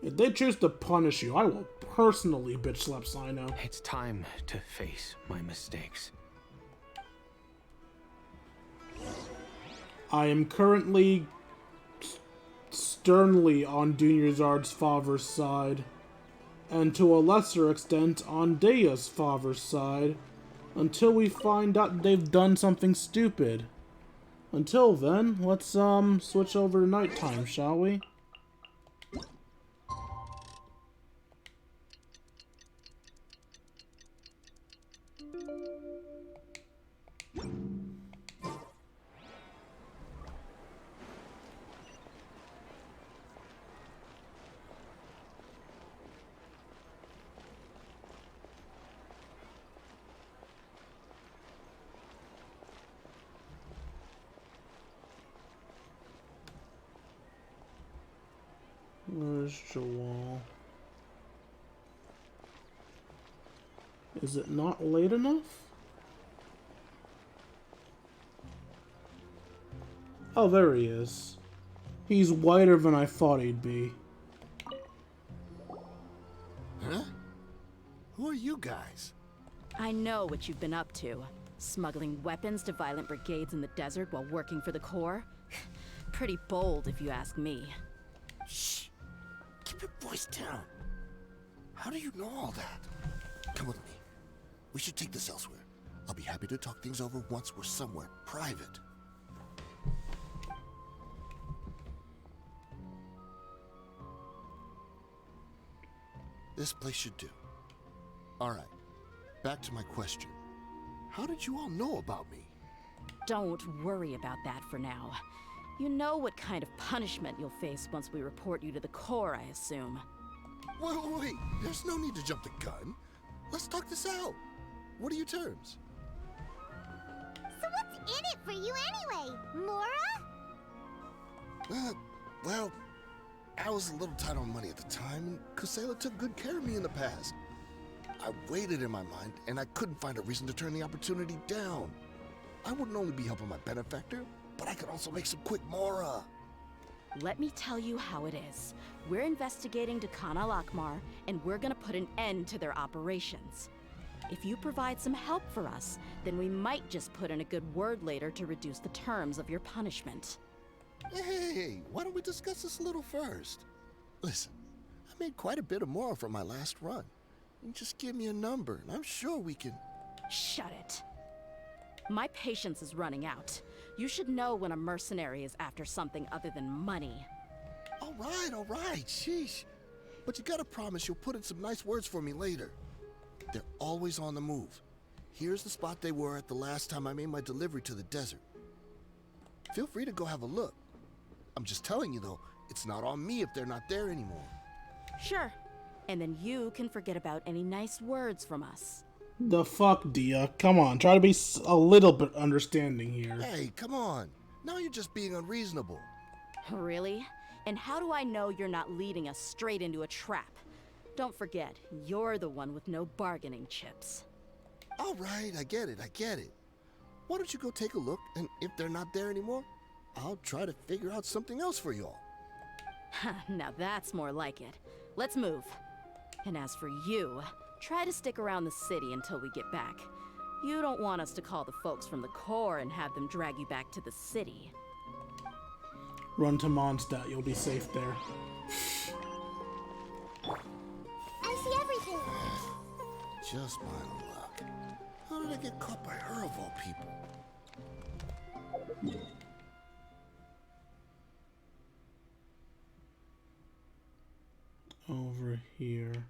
If they choose to punish you, I will personally bitch slap Sino. It's time to face my mistakes. I am currently sternly on Dunyarzad's father's side, and to a lesser extent on Dehyah's father's side, until we find out they've done something stupid. Until then, let's switch over to nighttime, shall we? Where's Joel? Is it not late enough? Oh, there he is. He's whiter than I thought he'd be. Huh? Who are you guys? I know what you've been up to. Smuggling weapons to violent brigades in the desert while working for the Corps? Pretty bold, if you ask me. Shh! Keep your voice down. How do you know all that? Come with me. We should take this elsewhere. I'll be happy to talk things over once we're somewhere private. This place should do. Alright, back to my question. How did you all know about me? Don't worry about that for now. You know what kind of punishment you'll face once we report you to the Corps, I assume. Wait, there's no need to jump the gun. Let's talk this out. What are your terms? So what's in it for you anyway, Mora? Well, I was a little tight on money at the time, and Kusela took good care of me in the past. I waited in my mind, and I couldn't find a reason to turn the opportunity down. I wouldn't only be helping my benefactor, but I could also make some quick Mora. Let me tell you how it is. We're investigating Khan al-Akmar, and we're gonna put an end to their operations. If you provide some help for us, then we might just put in a good word later to reduce the terms of your punishment. Hey, why don't we discuss this a little first? Listen, I made quite a bit of Mora from my last run. You just give me a number, and I'm sure we can... Shut it. My patience is running out. You should know when a mercenary is after something other than money. All right, sheesh. But you gotta promise you'll put in some nice words for me later. They're always on the move. Here's the spot they were at the last time I made my delivery to the desert. Feel free to go have a look. I'm just telling you though, it's not on me if they're not there anymore. Sure. And then you can forget about any nice words from us. The fuck, Dehyah? Come on, try to be a little bit understanding here. Hey, come on. Now you're just being unreasonable. Really? And how do I know you're not leading us straight into a trap? Don't forget, you're the one with no bargaining chips. All right, I get it. Why don't you go take a look, and if they're not there anymore, I'll try to figure out something else for y'all. Now that's more like it. Let's move. And as for you, try to stick around the city until we get back. You don't want us to call the folks from the Corps and have them drag you back to the city. Run to Mondstadt, you'll be safe there. I see everything. Just my luck. How did I get caught by her of all people? Over here.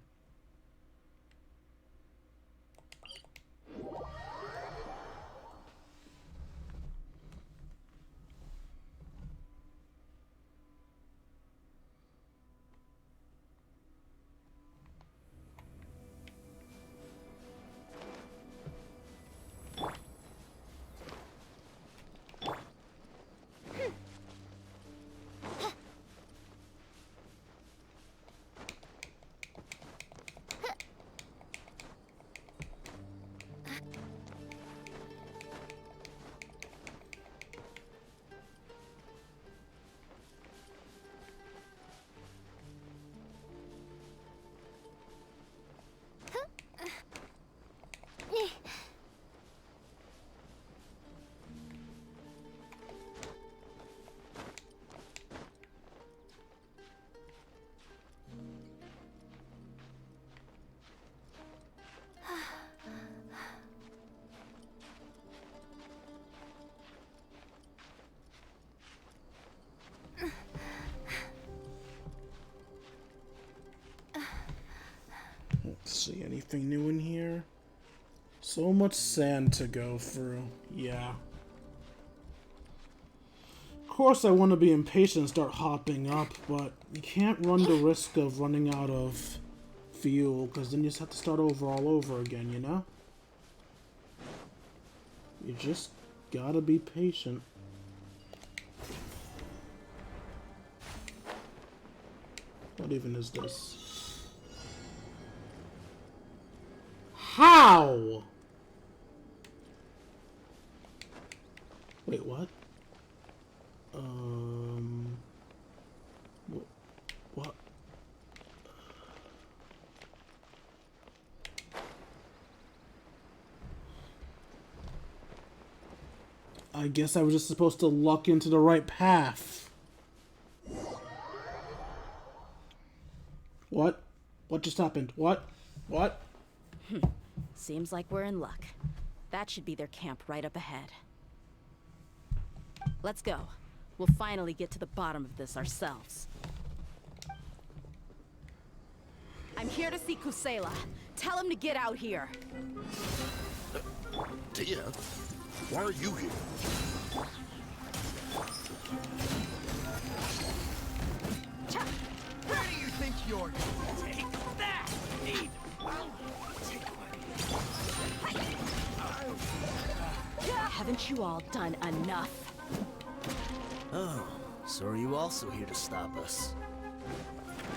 see anything new in here. So much sand to go through. Yeah. Of course I want to be impatient and start hopping up, but you can't run the risk of running out of fuel, because then you just have to start over all over again, you know? You just gotta be patient. What even is this? How? Wait, what? What? I guess I was just supposed to luck into the right path. What? What just happened? What? What? Seems like we're in luck. That should be their camp right up ahead. Let's go. We'll finally get to the bottom of this ourselves. I'm here to see Kusela. Tell him to get out here. Dehyah, why are you here? Where do you think you're going? Take that! Need. Haven't you all done enough? Oh, so are you also here to stop us?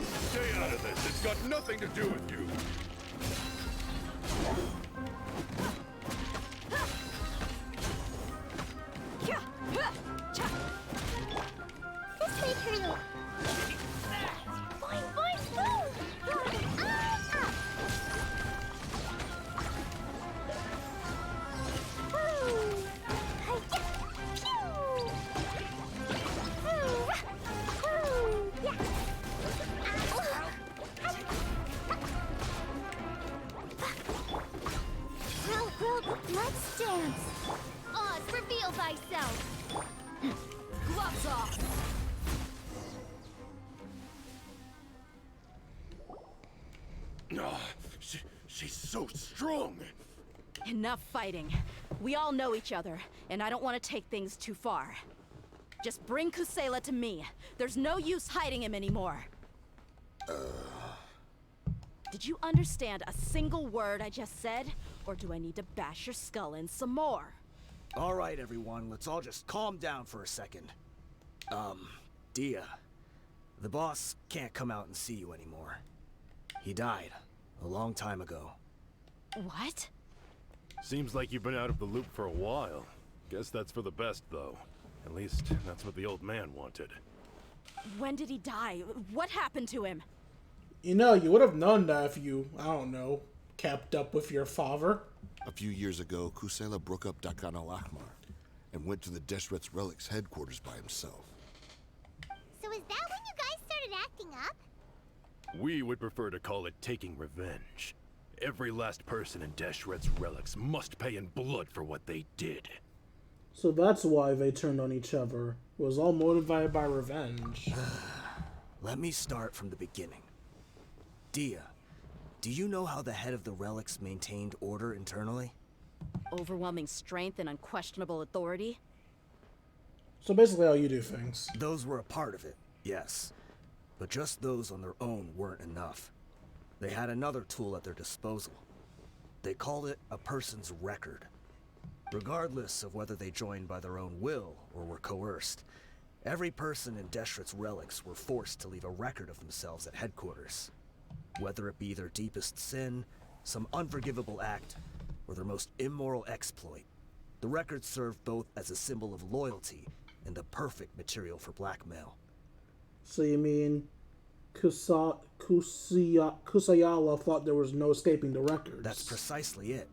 Stay out of this. It's got nothing to do with you. This way, Colonel. Fine, move! Let's dance. Oz, reveal thyself. Gloves off! She's so strong. Enough fighting. We all know each other, and I don't want to take things too far. Just bring Kusela to me. There's no use hiding him anymore. Did you understand a single word I just said? Or do I need to bash your skull in some more? All right, everyone, let's all just calm down for a second. Dehyah, the boss can't come out and see you anymore. He died a long time ago. What? Seems like you've been out of the loop for a while. Guess that's for the best, though. At least, that's what the old man wanted. When did he die? What happened to him? You know, you would have known that if you, I don't know, kept up with your father. A few years ago, Kusela broke up Dakan al-Ahmar and went to the Deshret's Relics headquarters by himself. So is that when you guys started acting up? We would prefer to call it taking revenge. Every last person in Deshret's Relics must pay in blood for what they did. So that's why they turned on each other. It was all motivated by revenge. Let me start from the beginning. Dehyah, do you know how the head of the Relics maintained order internally? Overwhelming strength and unquestionable authority? So basically how you do things. Those were a part of it, yes. But just those on their own weren't enough. They had another tool at their disposal. They called it a person's record. Regardless of whether they joined by their own will or were coerced, every person in Deshret's Relics were forced to leave a record of themselves at headquarters. Whether it be their deepest sin, some unforgivable act, or their most immoral exploit, the record served both as a symbol of loyalty and the perfect material for blackmail. So you mean Kusayala thought there was no escaping the records? That's precisely it.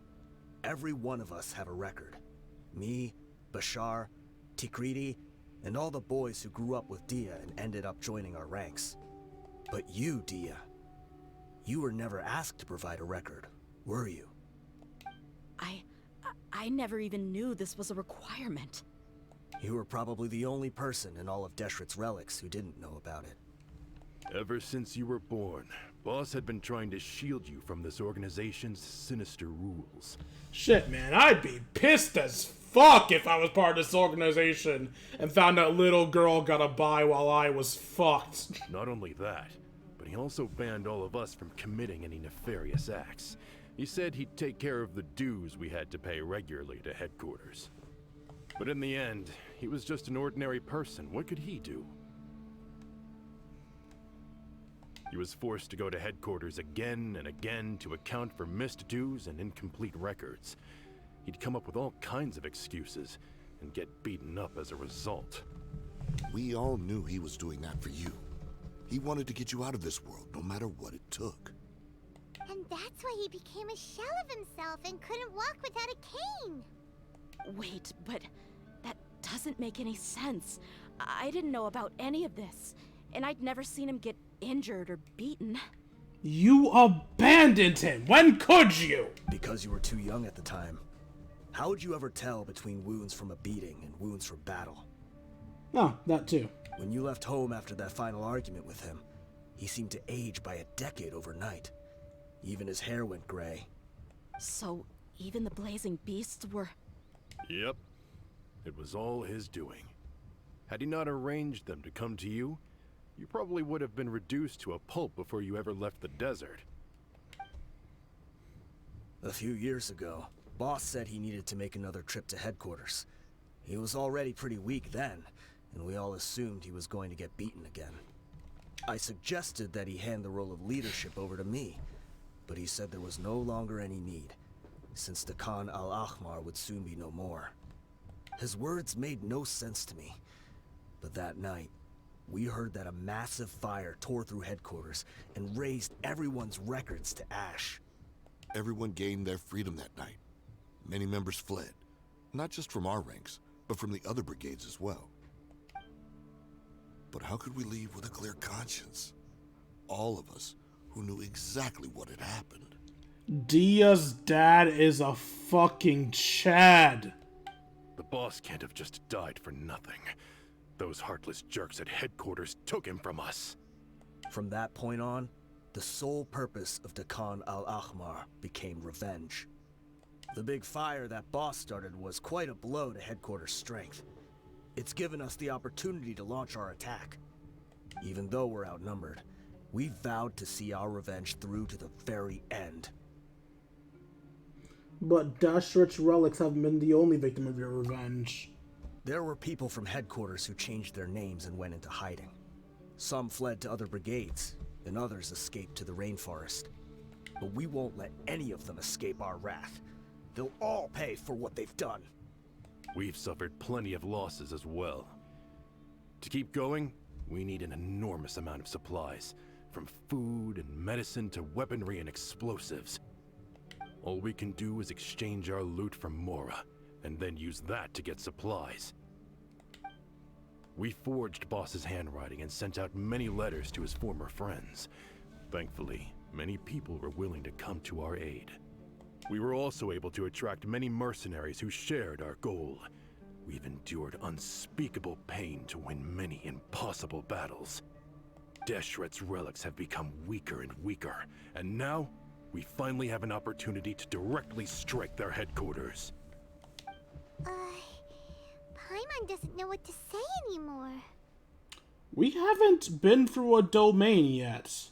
Every one of us have a record. Me, Bashar, Tikriti, and all the boys who grew up with Dehyah and ended up joining our ranks. But you, Dehyah, you were never asked to provide a record, were you? I never even knew this was a requirement. You were probably the only person in all of Deshret's Relics who didn't know about it. Ever since you were born, Boss had been trying to shield you from this organization's sinister rules. Shit, man, I'd be pissed as fuck if I was part of this organization and found out little girl got a bye while I was fucked. Not only that, but he also banned all of us from committing any nefarious acts. He said he'd take care of the dues we had to pay regularly to headquarters. But in the end, he was just an ordinary person. What could he do? He was forced to go to headquarters again and again to account for missed dues and incomplete records. He'd come up with all kinds of excuses and get beaten up as a result. We all knew he was doing that for you. He wanted to get you out of this world, no matter what it took. And that's why he became a shell of himself and couldn't walk without a cane. Wait, but that doesn't make any sense. I didn't know about any of this, and I'd never seen him get injured or beaten. You abandoned him! When could you? Because you were too young at the time. How would you ever tell between wounds from a beating and wounds from battle? Oh, that too. When you left home after that final argument with him, he seemed to age by a decade overnight. Even his hair went gray. So, even the blazing beasts were... Yep. It was all his doing. Had he not arranged them to come to you, you probably would have been reduced to a pulp before you ever left the desert. A few years ago, Boss said he needed to make another trip to headquarters. He was already pretty weak then, and we all assumed he was going to get beaten again. I suggested that he hand the role of leadership over to me, but he said there was no longer any need, since the Khan al-Ahmar would soon be no more. His words made no sense to me, but that night, we heard that a massive fire tore through headquarters and razed everyone's records to ash. Everyone gained their freedom that night. Many members fled, not just from our ranks, but from the other brigades as well. But how could we leave with a clear conscience? All of us who knew exactly what had happened. Dia's dad is a fucking Chad. The boss can't have just died for nothing. Those heartless jerks at headquarters took him from us. From that point on, the sole purpose of the Khan al-Ahmar became revenge. The big fire that boss started was quite a blow to headquarters' strength. It's given us the opportunity to launch our attack. Even though we're outnumbered, we vowed to see our revenge through to the very end. But Dashret's relics haven't been the only victim of your revenge. There were people from headquarters who changed their names and went into hiding. Some fled to other brigades, and others escaped to the rainforest. But we won't let any of them escape our wrath. They'll all pay for what they've done. We've suffered plenty of losses as well. To keep going, we need an enormous amount of supplies, from food and medicine to weaponry and explosives. All we can do is exchange our loot from Mora, and then use that to get supplies. We forged Boss's handwriting and sent out many letters to his former friends. Thankfully, many people were willing to come to our aid. We were also able to attract many mercenaries who shared our goal. We've endured unspeakable pain to win many impossible battles. Deshret's relics have become weaker and weaker, and now we finally have an opportunity to directly strike their headquarters. Paimon doesn't know what to say anymore. We haven't been through a domain yet.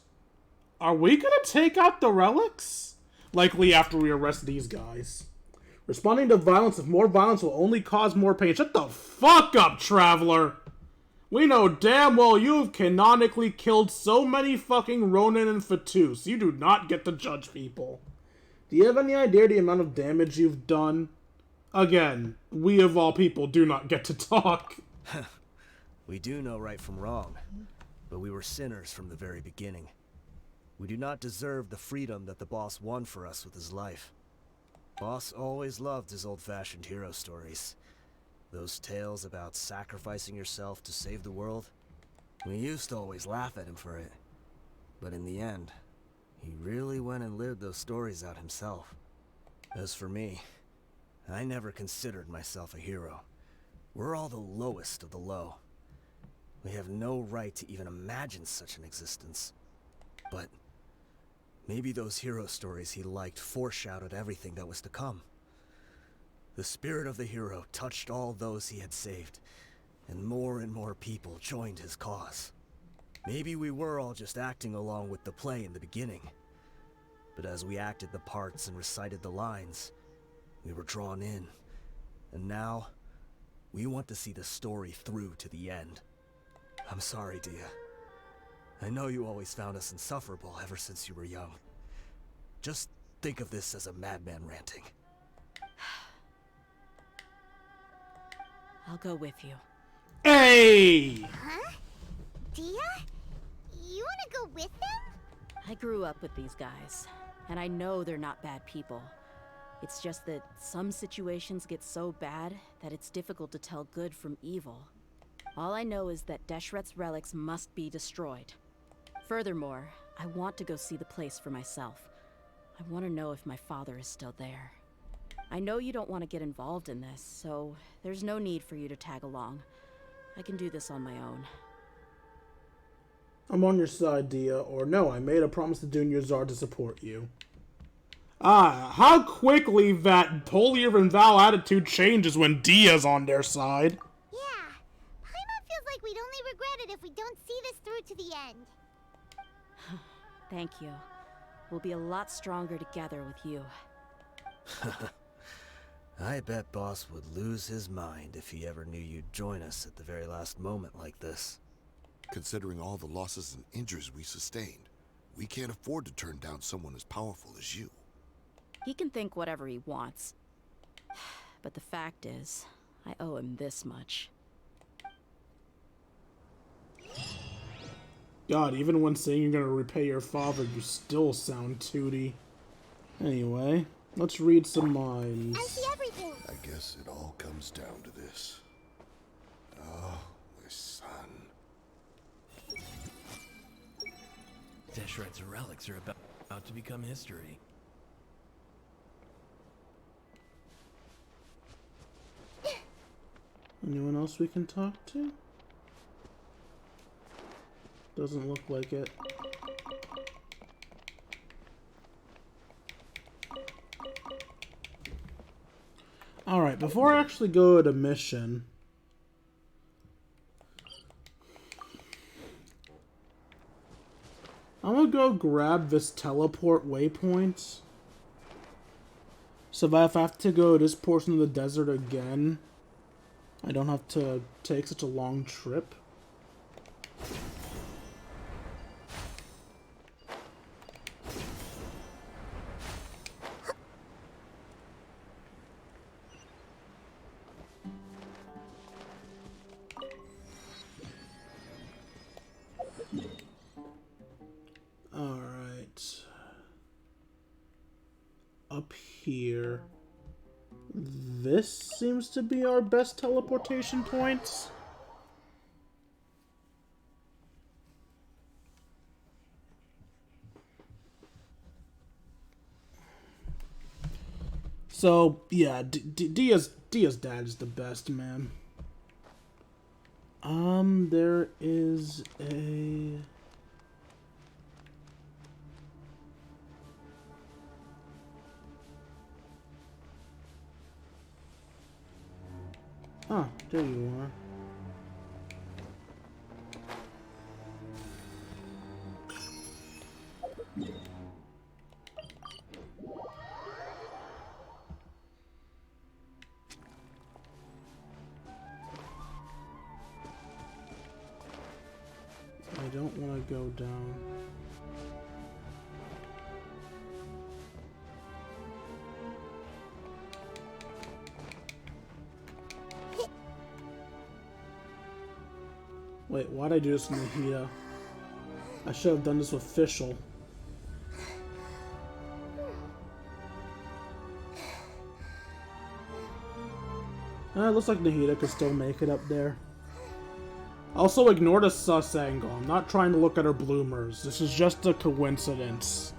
Are we gonna take out the relics? Likely after we arrest these guys. Responding to violence with more violence will only cause more pain. Shut the fuck up, Traveler! We know damn well you've canonically killed so many fucking Ronin and Fatus. You do not get to judge people. Do you have any idea the amount of damage you've done? Again, we of all people do not get to talk. We do know right from wrong, but we were sinners from the very beginning. We do not deserve the freedom that the boss won for us with his life. Boss always loved his old-fashioned hero stories. Those tales about sacrificing yourself to save the world. We used to always laugh at him for it. But in the end, he really went and lived those stories out himself. As for me, I never considered myself a hero. We're all the lowest of the low. We have no right to even imagine such an existence. But Maybe those hero stories he liked foreshadowed everything that was to come. The spirit of the hero touched all those he had saved, and more people joined his cause. Maybe we were all just acting along with the play in the beginning. But as we acted the parts and recited the lines, we were drawn in. And now, we want to see the story through to the end. I'm sorry, Dehyah. I know you always found us insufferable ever since you were young. Just think of this as a madman ranting. I'll go with you. Hey! Huh? Dehyah? You wanna go with them? I grew up with these guys, and I know they're not bad people. It's just that some situations get so bad that it's difficult to tell good from evil. All I know is that Deshret's relics must be destroyed. Furthermore, I want to go see the place for myself. I want to know if my father is still there. I know you don't want to get involved in this, so there's no need for you to tag along. I can do this on my own. I'm on your side, Dehyah, or no, I made a promise to Junior Zard to support you. Ah, how quickly that holier than thou attitude changes when Dehyah's on their side. Yeah. Paimon feels like we'd only regret it if we don't see this through to the end. Thank you. We'll be a lot stronger together with you. I bet Boss would lose his mind if he ever knew you'd join us at the very last moment like this. Considering all the losses and injuries we sustained, we can't afford to turn down someone as powerful as you. He can think whatever he wants. But the fact is, I owe him this much. God, even when saying you're gonna repay your father, you still sound tooty. Anyway, let's read some minds. I see everything. I guess it all comes down to this. Oh, my son. Deshret's relics are about to become history. Anyone else we can talk to? Doesn't look like it. Alright, before I actually go to mission, I'm gonna go grab this teleport waypoint. So if I have to go to this portion of the desert again, I don't have to take such a long trip. Alright. Up here. This seems to be our best teleportation point. So, yeah, Dehyah's dad is the best, man. There is a... Ah, there you are. I don't want to go down. Wait, why'd I do this in Dehyah? I should have done this with Fischl. It looks like Dehyah could still make it up there. Also, ignore the sus angle. I'm not trying to look at her bloomers. This is just a coincidence.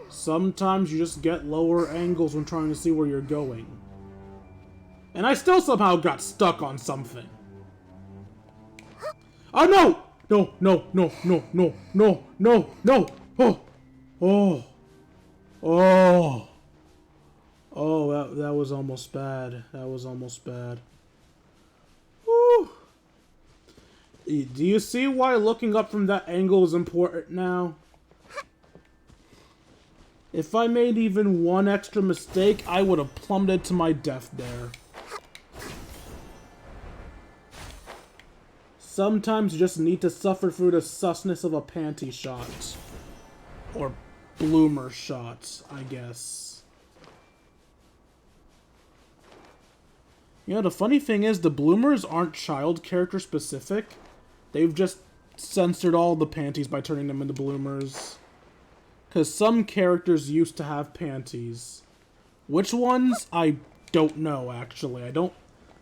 Sometimes you just get lower angles when trying to see where you're going. And I still somehow got stuck on something. Oh no! no, no, no, no, no, no, no, no. Oh, oh, oh. Oh, that was almost bad. That was almost bad. Woo. Do you see why looking up from that angle is important now? If I made even one extra mistake, I would have plummeted to my death there. Sometimes you just need to suffer through the susness of a panty shot. Or bloomer shot, I guess. You know, the funny thing is, the bloomers aren't child character specific. They've just censored all the panties by turning them into bloomers. Because some characters used to have panties. Which ones? I don't know, actually. I don't...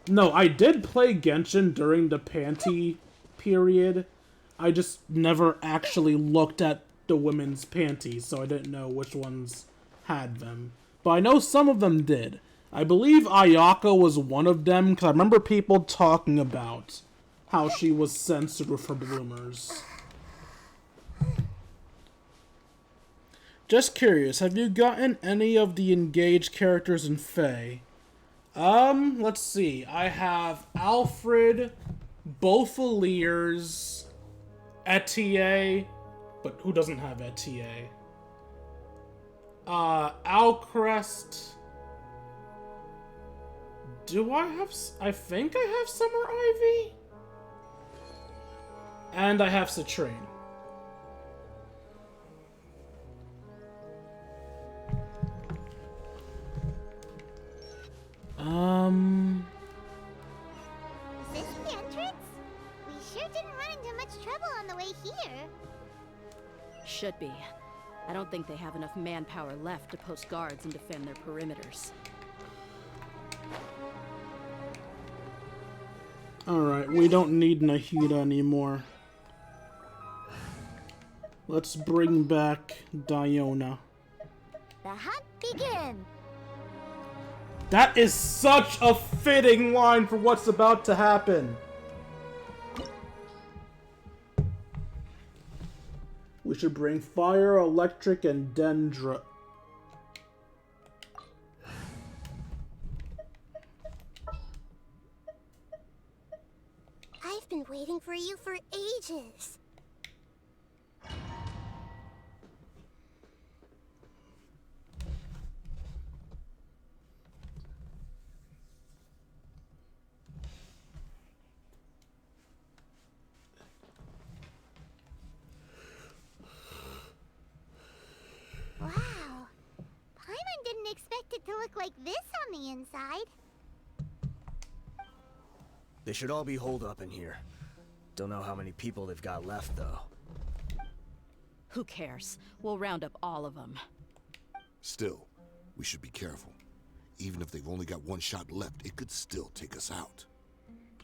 No, I did play Genshin during the panty period. I just never actually looked at the women's panties, so I didn't know which ones had them. But I know some of them did. I believe Ayaka was one of them, because I remember people talking about how she was censored with her bloomers. Just curious, have you gotten any of the engaged characters in Fae? Let's see. I have Alfred, both Aliers, Etier, but who doesn't have Etier? Alcrest. Do I have... I think I have Summer Ivy? And I have Citrine. Is this the entrance? We sure didn't run into much trouble on the way here. Should be. I don't think they have enough manpower left to post guards and defend their perimeters. Alright, we don't need Nahida anymore. Let's bring back Diona. The hunt begins. That is such a fitting line for what's about to happen. We should bring fire, electric, and dendra. I've been waiting for you for ages. Wow. Paimon didn't expect it to look like this on the inside. They should all be holed up in here. Don't know how many people they've got left, though. Who cares? We'll round up all of them. Still, we should be careful. Even if they've only got one shot left, it could still take us out.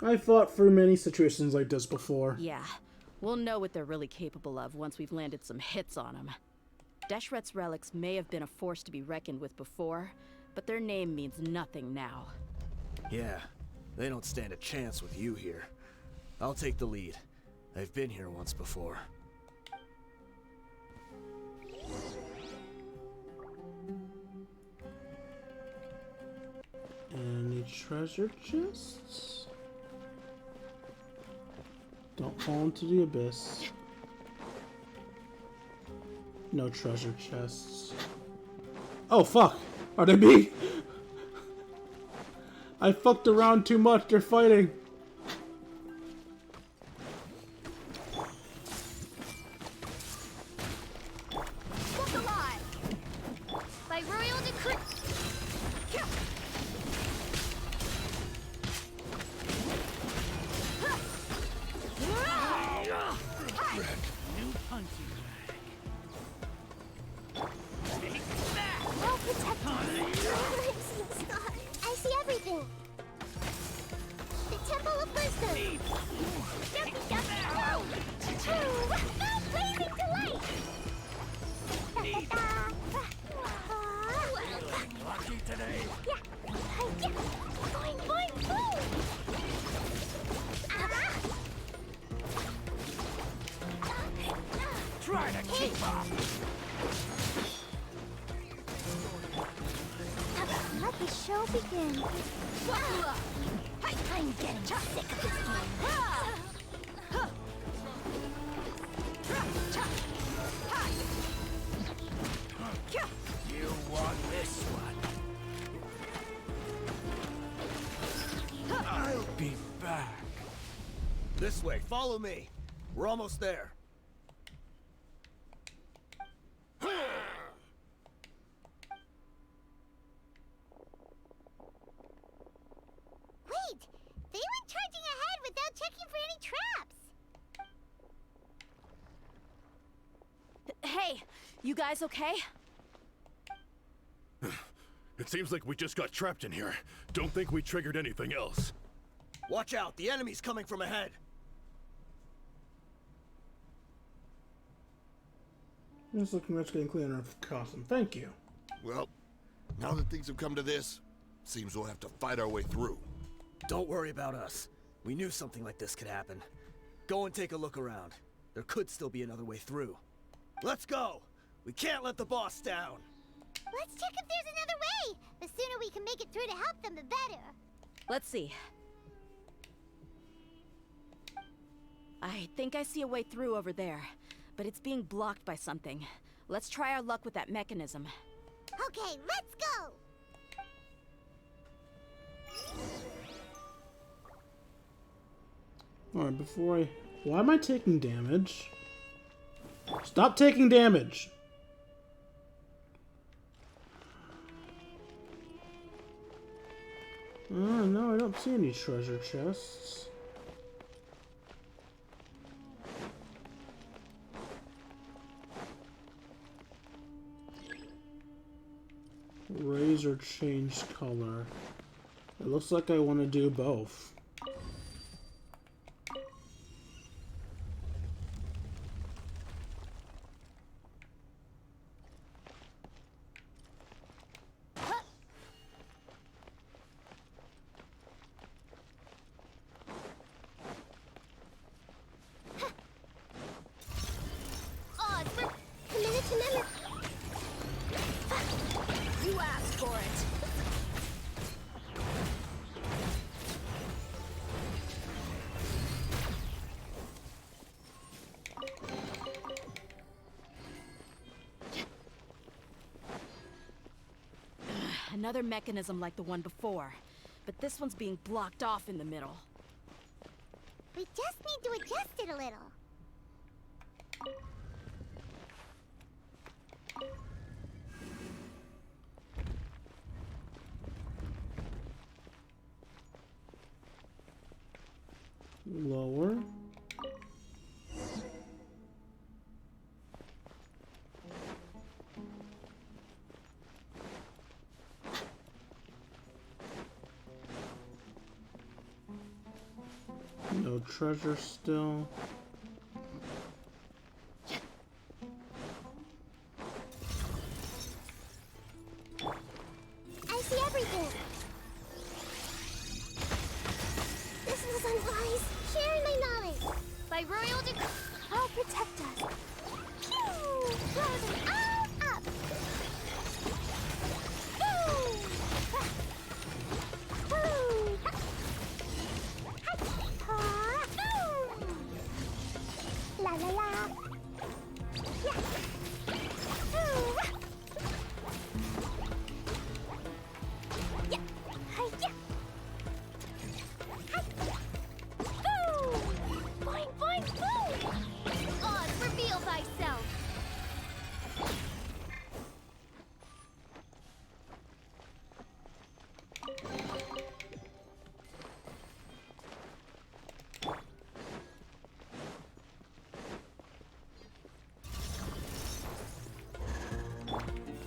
I fought through many situations like this before. Yeah, we'll know what they're really capable of once we've landed some hits on them. Deshret's relics may have been a force to be reckoned with before, but their name means nothing now. Yeah, they don't stand a chance with you here. I'll take the lead. I've been here once before. Any treasure chests? Don't fall into the abyss. No treasure chests. Oh fuck! Are they me? I fucked around too much, they're fighting. Look alive! By royal decree. New punching Well protected. I see everything. The Temple of Wisdom. Jumpy, jumpy, woo! Blazing delight. lucky today. Yeah. Boing, boing, boom. Let the show begin. I'm getting sick of this game. You want this one? I'll be back. This way, follow me. We're almost there. Wait! They went charging ahead without checking for any traps! Hey, you guys okay? It seems like we just got trapped in here. Don't think we triggered anything else. Watch out, the enemy's coming from ahead. This looking much getting cleaner of costume. Thank you. Well, now that things have come to this, seems we'll have to fight our way through. Don't worry about us. We knew something like this could happen. Go and take a look around. There could still be another way through. Let's go! We can't let the boss down! Let's check if there's another way! The sooner we can make it through to help them, the better. Let's see. I think I see a way through over there, but it's being blocked by something. Let's try our luck with that mechanism. Okay, let's go! Alright, before I... Why am I taking damage? Stop taking damage! No, I don't see any treasure chests. Razor changed color. It looks like I want to do both. You asked for it. Another mechanism like the one before, but this one's being blocked off in the middle. We just need to adjust it a little. Lower. No treasure still. I see everything. This was unwise. Sharing my knowledge. By royal decree, I'll protect us. Pew! Throw them all up. Boom! Ha! Boom! Ha! Ha! Boom! La la la. Yeah. Boom! Yeah. Hi-ya. Hi-ya. Boom! Boing, boing, boom! Oz, reveal thyself!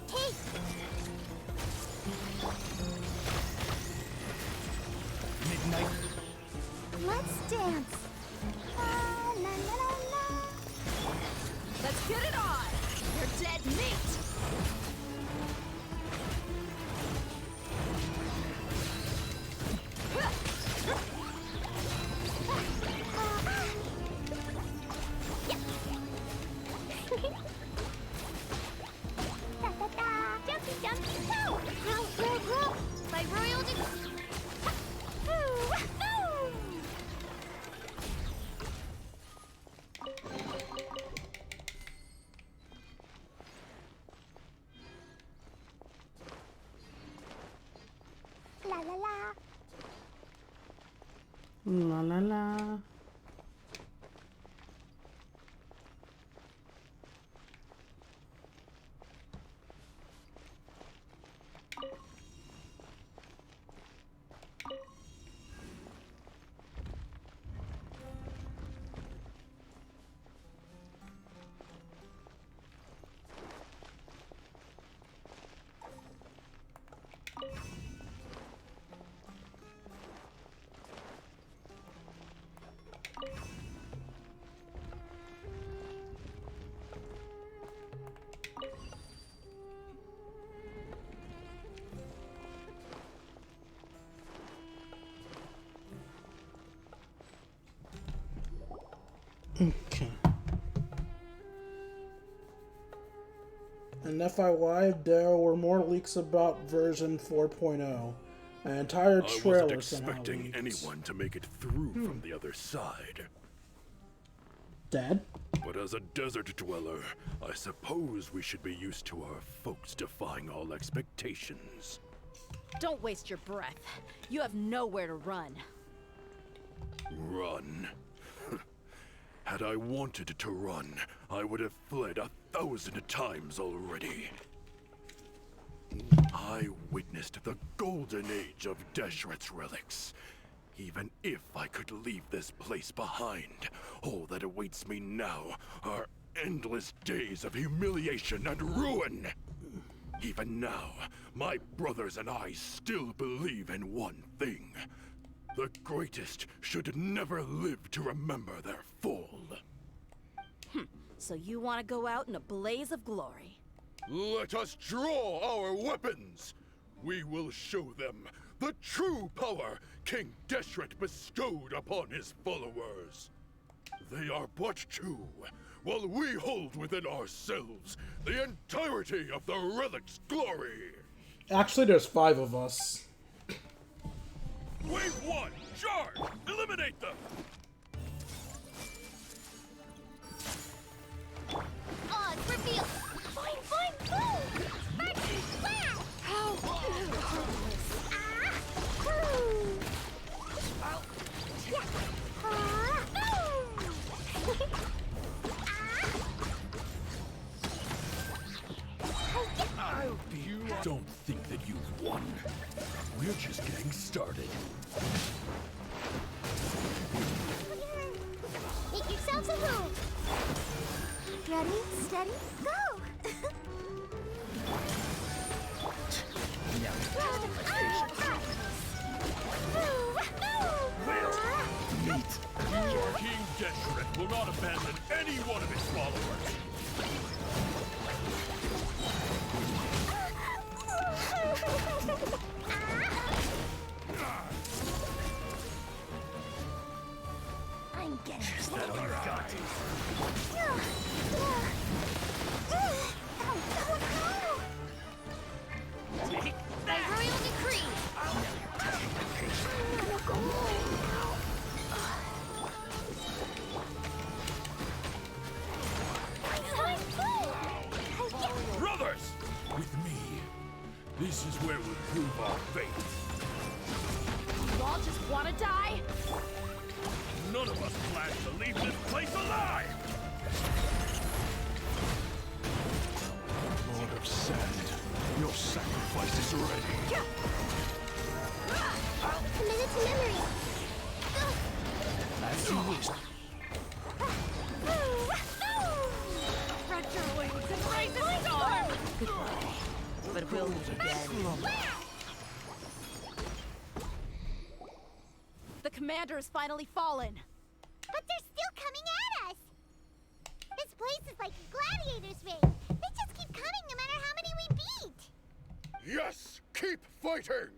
Take! Midnight. Let's dance! La la la la la! Let's get it on! You're dead meat! La la la. Okay. And FYI, there were more leaks about version 4.0. An entire I trailer wasn't somehow expecting leaked. anyone to make it through from the other side. Dad? But as a desert dweller, I suppose we should be used to our folks defying all expectations. Don't waste your breath. You have nowhere to run. Run. Had I wanted to run, I would have fled 1,000 times already. I witnessed the golden age of Deshret's relics. Even if I could leave this place behind, all that awaits me now are endless days of humiliation and ruin. Even now, my brothers and I still believe in one thing. The greatest should never live to remember their fall. So you want to go out in a blaze of glory? Let us draw our weapons! We will show them the true power King Deshret bestowed upon his followers. They are but two, while we hold within ourselves the entirety of the relic's glory. Actually, there's 5 of us. Wave 1, charge! Eliminate them! Oh, it's revealed! Fine, fine, boom! Sparky, flat! How? You don't think that you've won. We're just getting started. Make yourselves a move! Ready, steady, go! King Deshret will not abandon any one of his followers. I'm getting Is that all you got? My royal decree! Brothers! With me, this is where we'll prove our faith. You all just want to die? None of us plan to leave this place alive! Lord of Sand, your sacrifice is ready. Committed to memory! As you wish. Spread your wings and raise a storm! Goodbye. But we'll meet again. The commander has finally fallen. But they're still coming at us! This place is like a gladiator's ring. They just keep coming no matter how many we beat! Yes, keep fighting!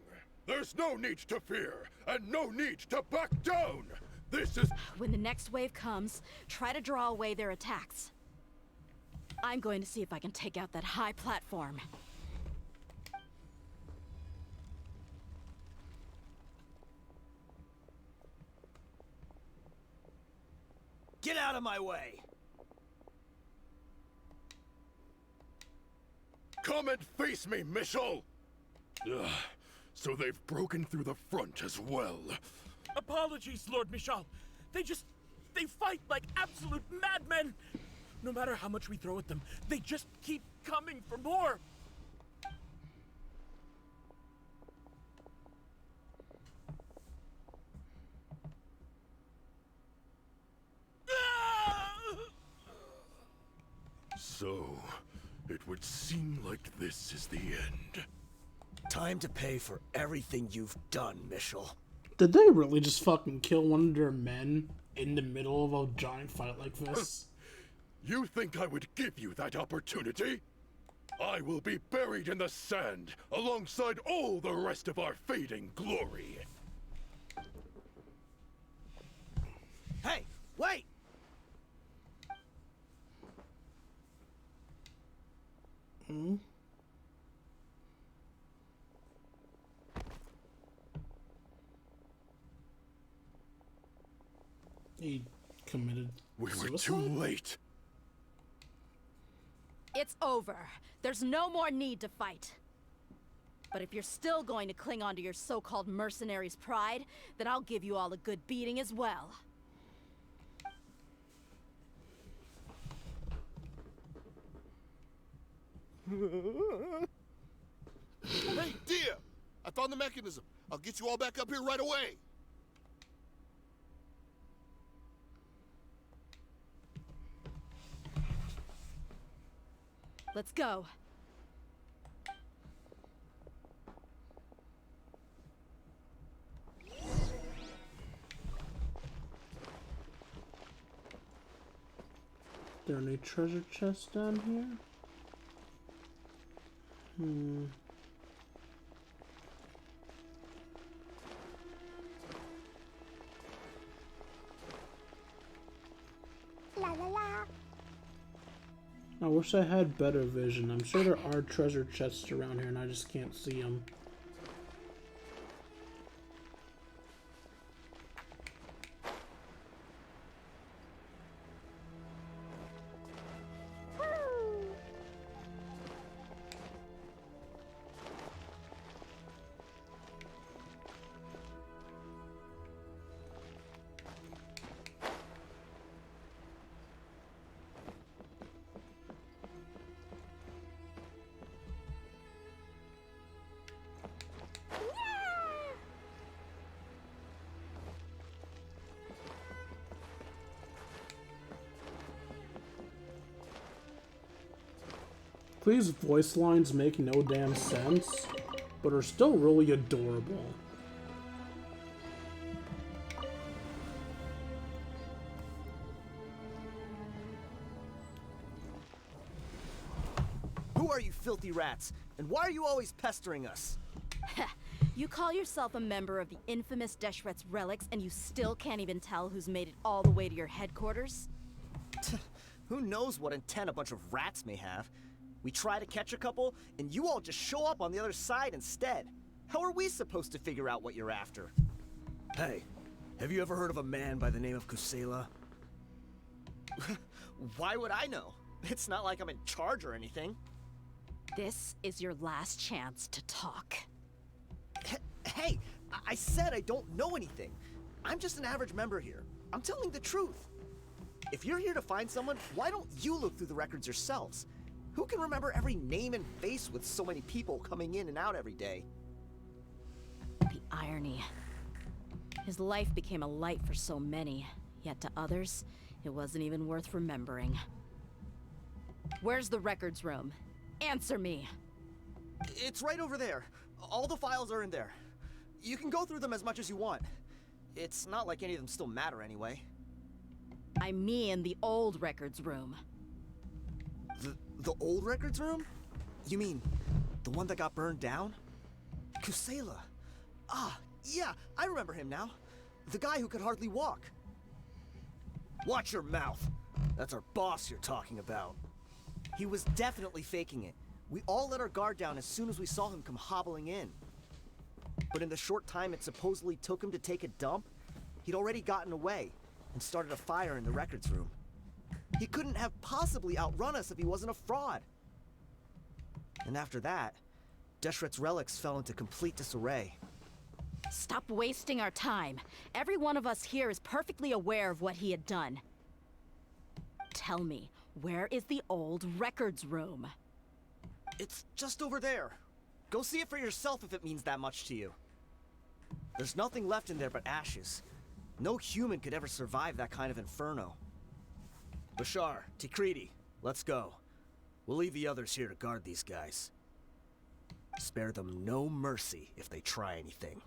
There's no need to fear, and no need to back down! This is... When the next wave comes, try to draw away their attacks. I'm going to see if I can take out that high platform. Get out of my way! Come and face me, Mishal! Ugh, so they've broken through the front as well. Apologies, Lord Michal. They fight like absolute madmen. No matter how much we throw at them, they just keep coming for more. So, it would seem like this is the end. Time to pay for everything you've done, Michal. Did they really just fucking kill one of their men in the middle of a giant fight like this? You think I would give you that opportunity? I will be buried in the sand alongside all the rest of our fading glory. Hey, wait! Hmm? He committed We were suicide? too late. It's over. There's no more need to fight. But if you're still going to cling on to your so-called mercenary's pride, then I'll give you all a good beating as well. Hey, Dehyah! I found the mechanism. I'll get you all back up here right away. Let's go. There any treasure chests down here? Hmm. La la la. I wish I had better vision. I'm sure there are treasure chests around here and I just can't see them. These voice lines make no damn sense, but are still really adorable. Who are you filthy rats? And why are you always pestering us? You call yourself a member of the infamous Deshret's relics and you still can't even tell who's made it all the way to your headquarters? Who knows what intent a bunch of rats may have? We try to catch a couple, and you all just show up on the other side instead. How are we supposed to figure out what you're after? Hey, have you ever heard of a man by the name of Kusela? Why would I know? It's not like I'm in charge or anything. This is your last chance to talk. Hey, I said I don't know anything. I'm just an average member here. I'm telling the truth. If you're here to find someone, why don't you look through the records yourselves? Who can remember every name and face with so many people coming in and out every day? The irony. His life became a light for so many, yet to others, it wasn't even worth remembering. Where's the records room? Answer me! It's right over there. All the files are in there. You can go through them as much as you want. It's not like any of them still matter anyway. I mean the old records room. The old records room? You mean the one that got burned down? Kusela. Ah, yeah, I remember him now. The guy who could hardly walk. Watch your mouth. That's our boss you're talking about. He was definitely faking it. We all let our guard down as soon as we saw him come hobbling in. But in the short time it supposedly took him to take a dump, he'd already gotten away and started a fire in the records room. He couldn't have possibly outrun us if he wasn't a fraud. And after that, Deshret's relics fell into complete disarray. Stop wasting our time. Every one of us here is perfectly aware of what he had done. Tell me, where is the old records room? It's just over there. Go see it for yourself if it means that much to you. There's nothing left in there but ashes. No human could ever survive that kind of inferno. Bashar, Tikriti, let's go. We'll leave the others here to guard these guys. Spare them no mercy if they try anything.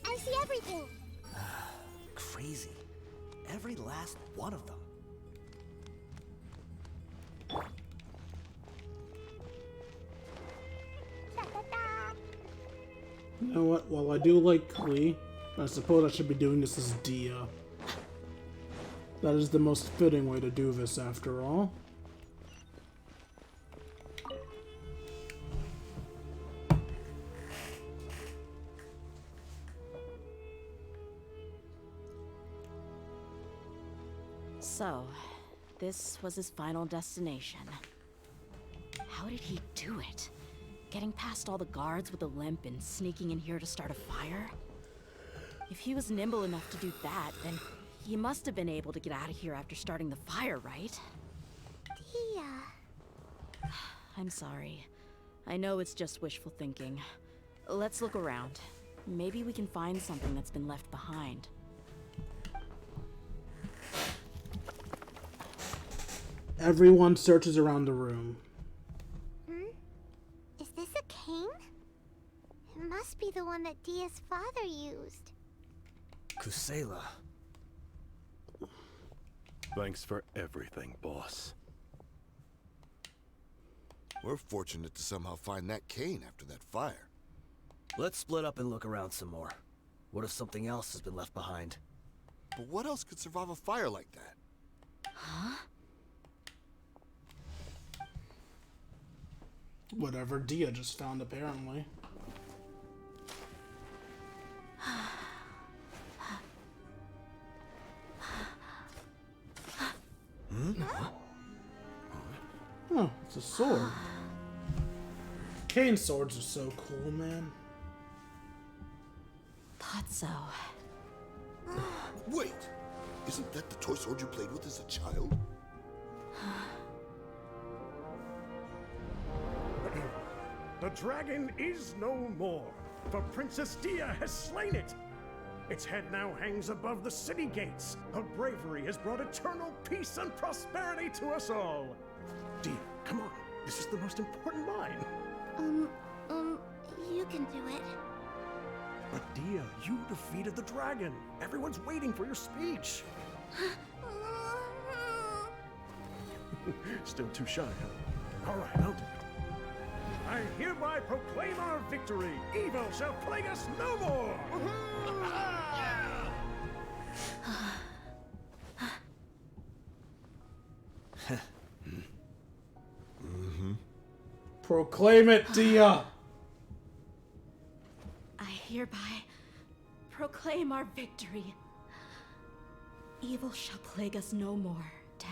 I see everything. Crazy. Every last one of them. You know what? While I do like Klee, I suppose I should be doing this as Dehyah. That is the most fitting way to do this, after all. So, this was his final destination. How did he do it? Getting past all the guards with a limp and sneaking in here to start a fire? If he was nimble enough to do that, then he must have been able to get out of here after starting the fire, right? Dehyah. I'm sorry. I know it's just wishful thinking. Let's look around. Maybe we can find something that's been left behind. Everyone searches around the room. Is this a cane? It must be the one that Dehyah's father used. Kusela. Thanks for everything, boss. We're fortunate to somehow find that cane after that fire. Let's split up and look around some more. What if something else has been left behind? But what else could survive a fire like that? Huh? Whatever Dehyah just found, apparently. Oh, it's a sword. Cane swords are so cool, man. Thought so. Wait! Isn't that the toy sword you played with as a child? The dragon is no more, for Princess Dehyah has slain it. Its head now hangs above the city gates. Her bravery has brought eternal peace and prosperity to us all. Dehyah, come on. This is the most important line. You can do it. But Dehyah, you defeated the dragon. Everyone's waiting for your speech. Still too shy, huh? All right, I'll do it. I hereby proclaim our victory. Evil shall plague us no more. Proclaim it, Dehyah! I hereby proclaim our victory. Evil shall plague us no more, Dad.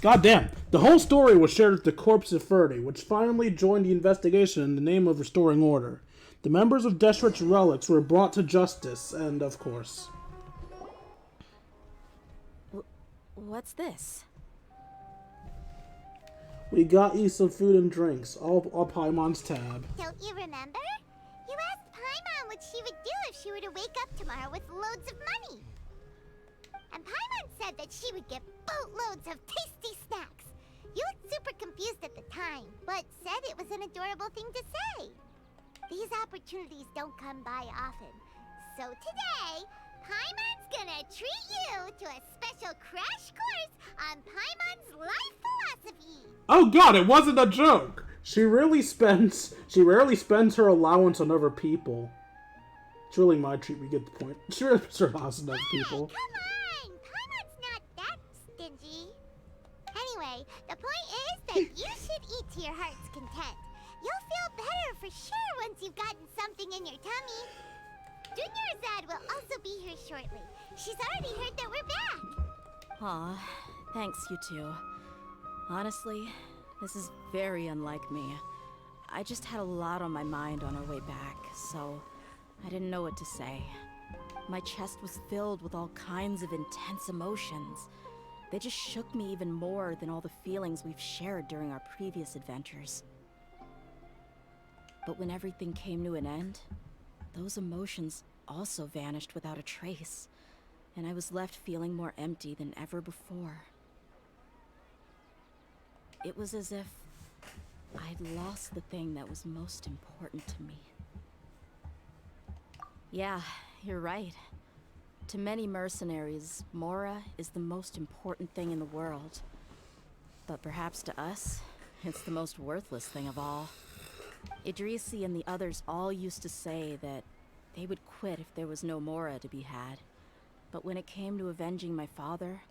Goddamn, the whole story was shared with the corpse of Ferdy, which finally joined the investigation in the name of restoring order. The members of Deshret's relics were brought to justice, and of course... What's this? We got you some food and drinks, all Paimon's tab. Don't you remember? You asked Paimon what she would do if she were to wake up tomorrow with loads of money. And Paimon said that she would get boatloads of tasty snacks. You looked super confused at the time, but said it was an adorable thing to say. These opportunities don't come by often. So today, Paimon's gonna treat you to a special crash course on Paimon's life philosophy. Oh god, it wasn't a joke! She rarely spends her allowance on other people. It's really my treat, we get the point. She really spends her allowance on other people. Come on! Paimon's not that stingy. Anyway, the point is that you should eat to your heart's content. You'll feel better for sure once you've gotten something in your tummy. Junior Azad will also be here shortly. She's already heard that we're back. Aw, thanks, you two. Honestly, this is very unlike me. I just had a lot on my mind on our way back, so I didn't know what to say. My chest was filled with all kinds of intense emotions. They just shook me even more than all the feelings we've shared during our previous adventures. But when everything came to an end, those emotions also vanished without a trace, and I was left feeling more empty than ever before. It was as if I'd lost the thing that was most important to me. Yeah, you're right. To many mercenaries, Mora is the most important thing in the world. But perhaps to us, it's the most worthless thing of all. Idrisi and the others all used to say that they would quit if there was no Mora to be had. But when it came to avenging my father,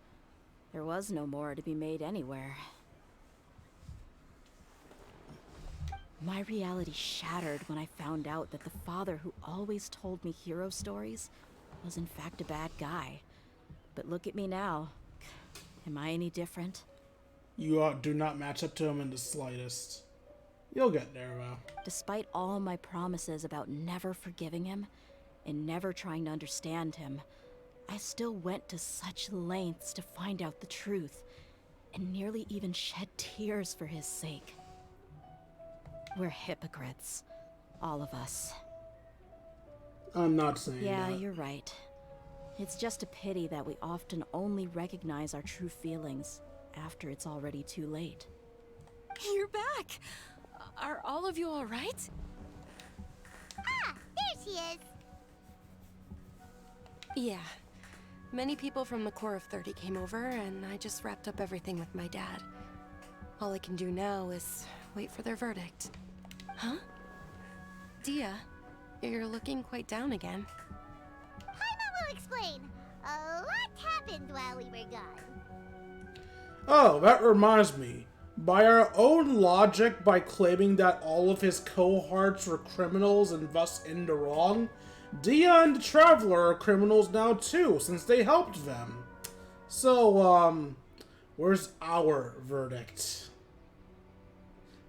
there was no Mora to be made anywhere. My reality shattered when I found out that the father who always told me hero stories was in fact a bad guy. But look at me now. Am I any different? You do not match up to him in the slightest. You'll get there, though. Despite all my promises about never forgiving him and never trying to understand him, I still went to such lengths to find out the truth, and nearly even shed tears for his sake. We're hypocrites. All of us. I'm not saying Yeah, that. you're right. It's just a pity that we often only recognize our true feelings after it's already too late. You're back! Are all of you alright? Ah, there she is. Yeah. Many people from the Corps of 30 came over, and I just wrapped up everything with my dad. All I can do now is wait for their verdict. Huh? Dehyah, you're looking quite down again. Paimon will explain. A lot happened while we were gone. Oh, that reminds me. By our own logic, by claiming that all of his cohorts were criminals and thus in the wrong, Dehyah and the Traveler are criminals now too, since they helped them. So, where's our verdict?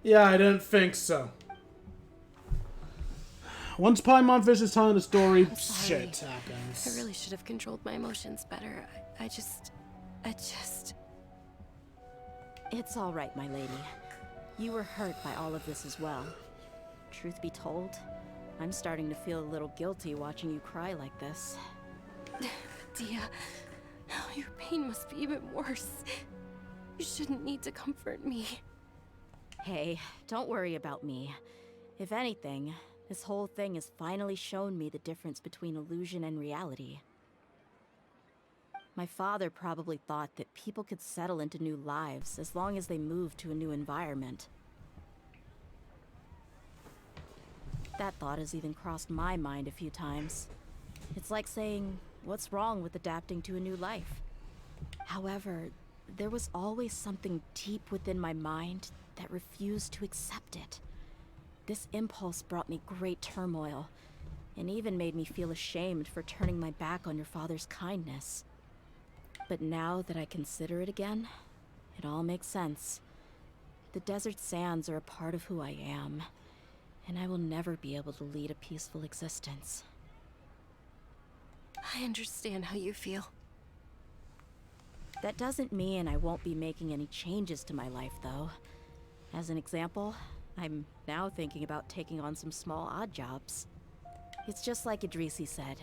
Yeah, I didn't think so. Once Paimon finishes telling the story, shit happens. I really should have controlled my emotions better. I just... It's all right, my lady. You were hurt by all of this as well. Truth be told, I'm starting to feel a little guilty watching you cry like this. Dehyah, your pain must be even worse. You shouldn't need to comfort me. Hey, don't worry about me. If anything, this whole thing has finally shown me the difference between illusion and reality. My father probably thought that people could settle into new lives as long as they moved to a new environment. That thought has even crossed my mind a few times. It's like saying, what's wrong with adapting to a new life? However, there was always something deep within my mind that refused to accept it. This impulse brought me great turmoil, and even made me feel ashamed for turning my back on your father's kindness. But now that I consider it again, it all makes sense. The desert sands are a part of who I am, and I will never be able to lead a peaceful existence. I understand how you feel. That doesn't mean I won't be making any changes to my life, though. As an example, I'm now thinking about taking on some small odd jobs. It's just like Idrisi said.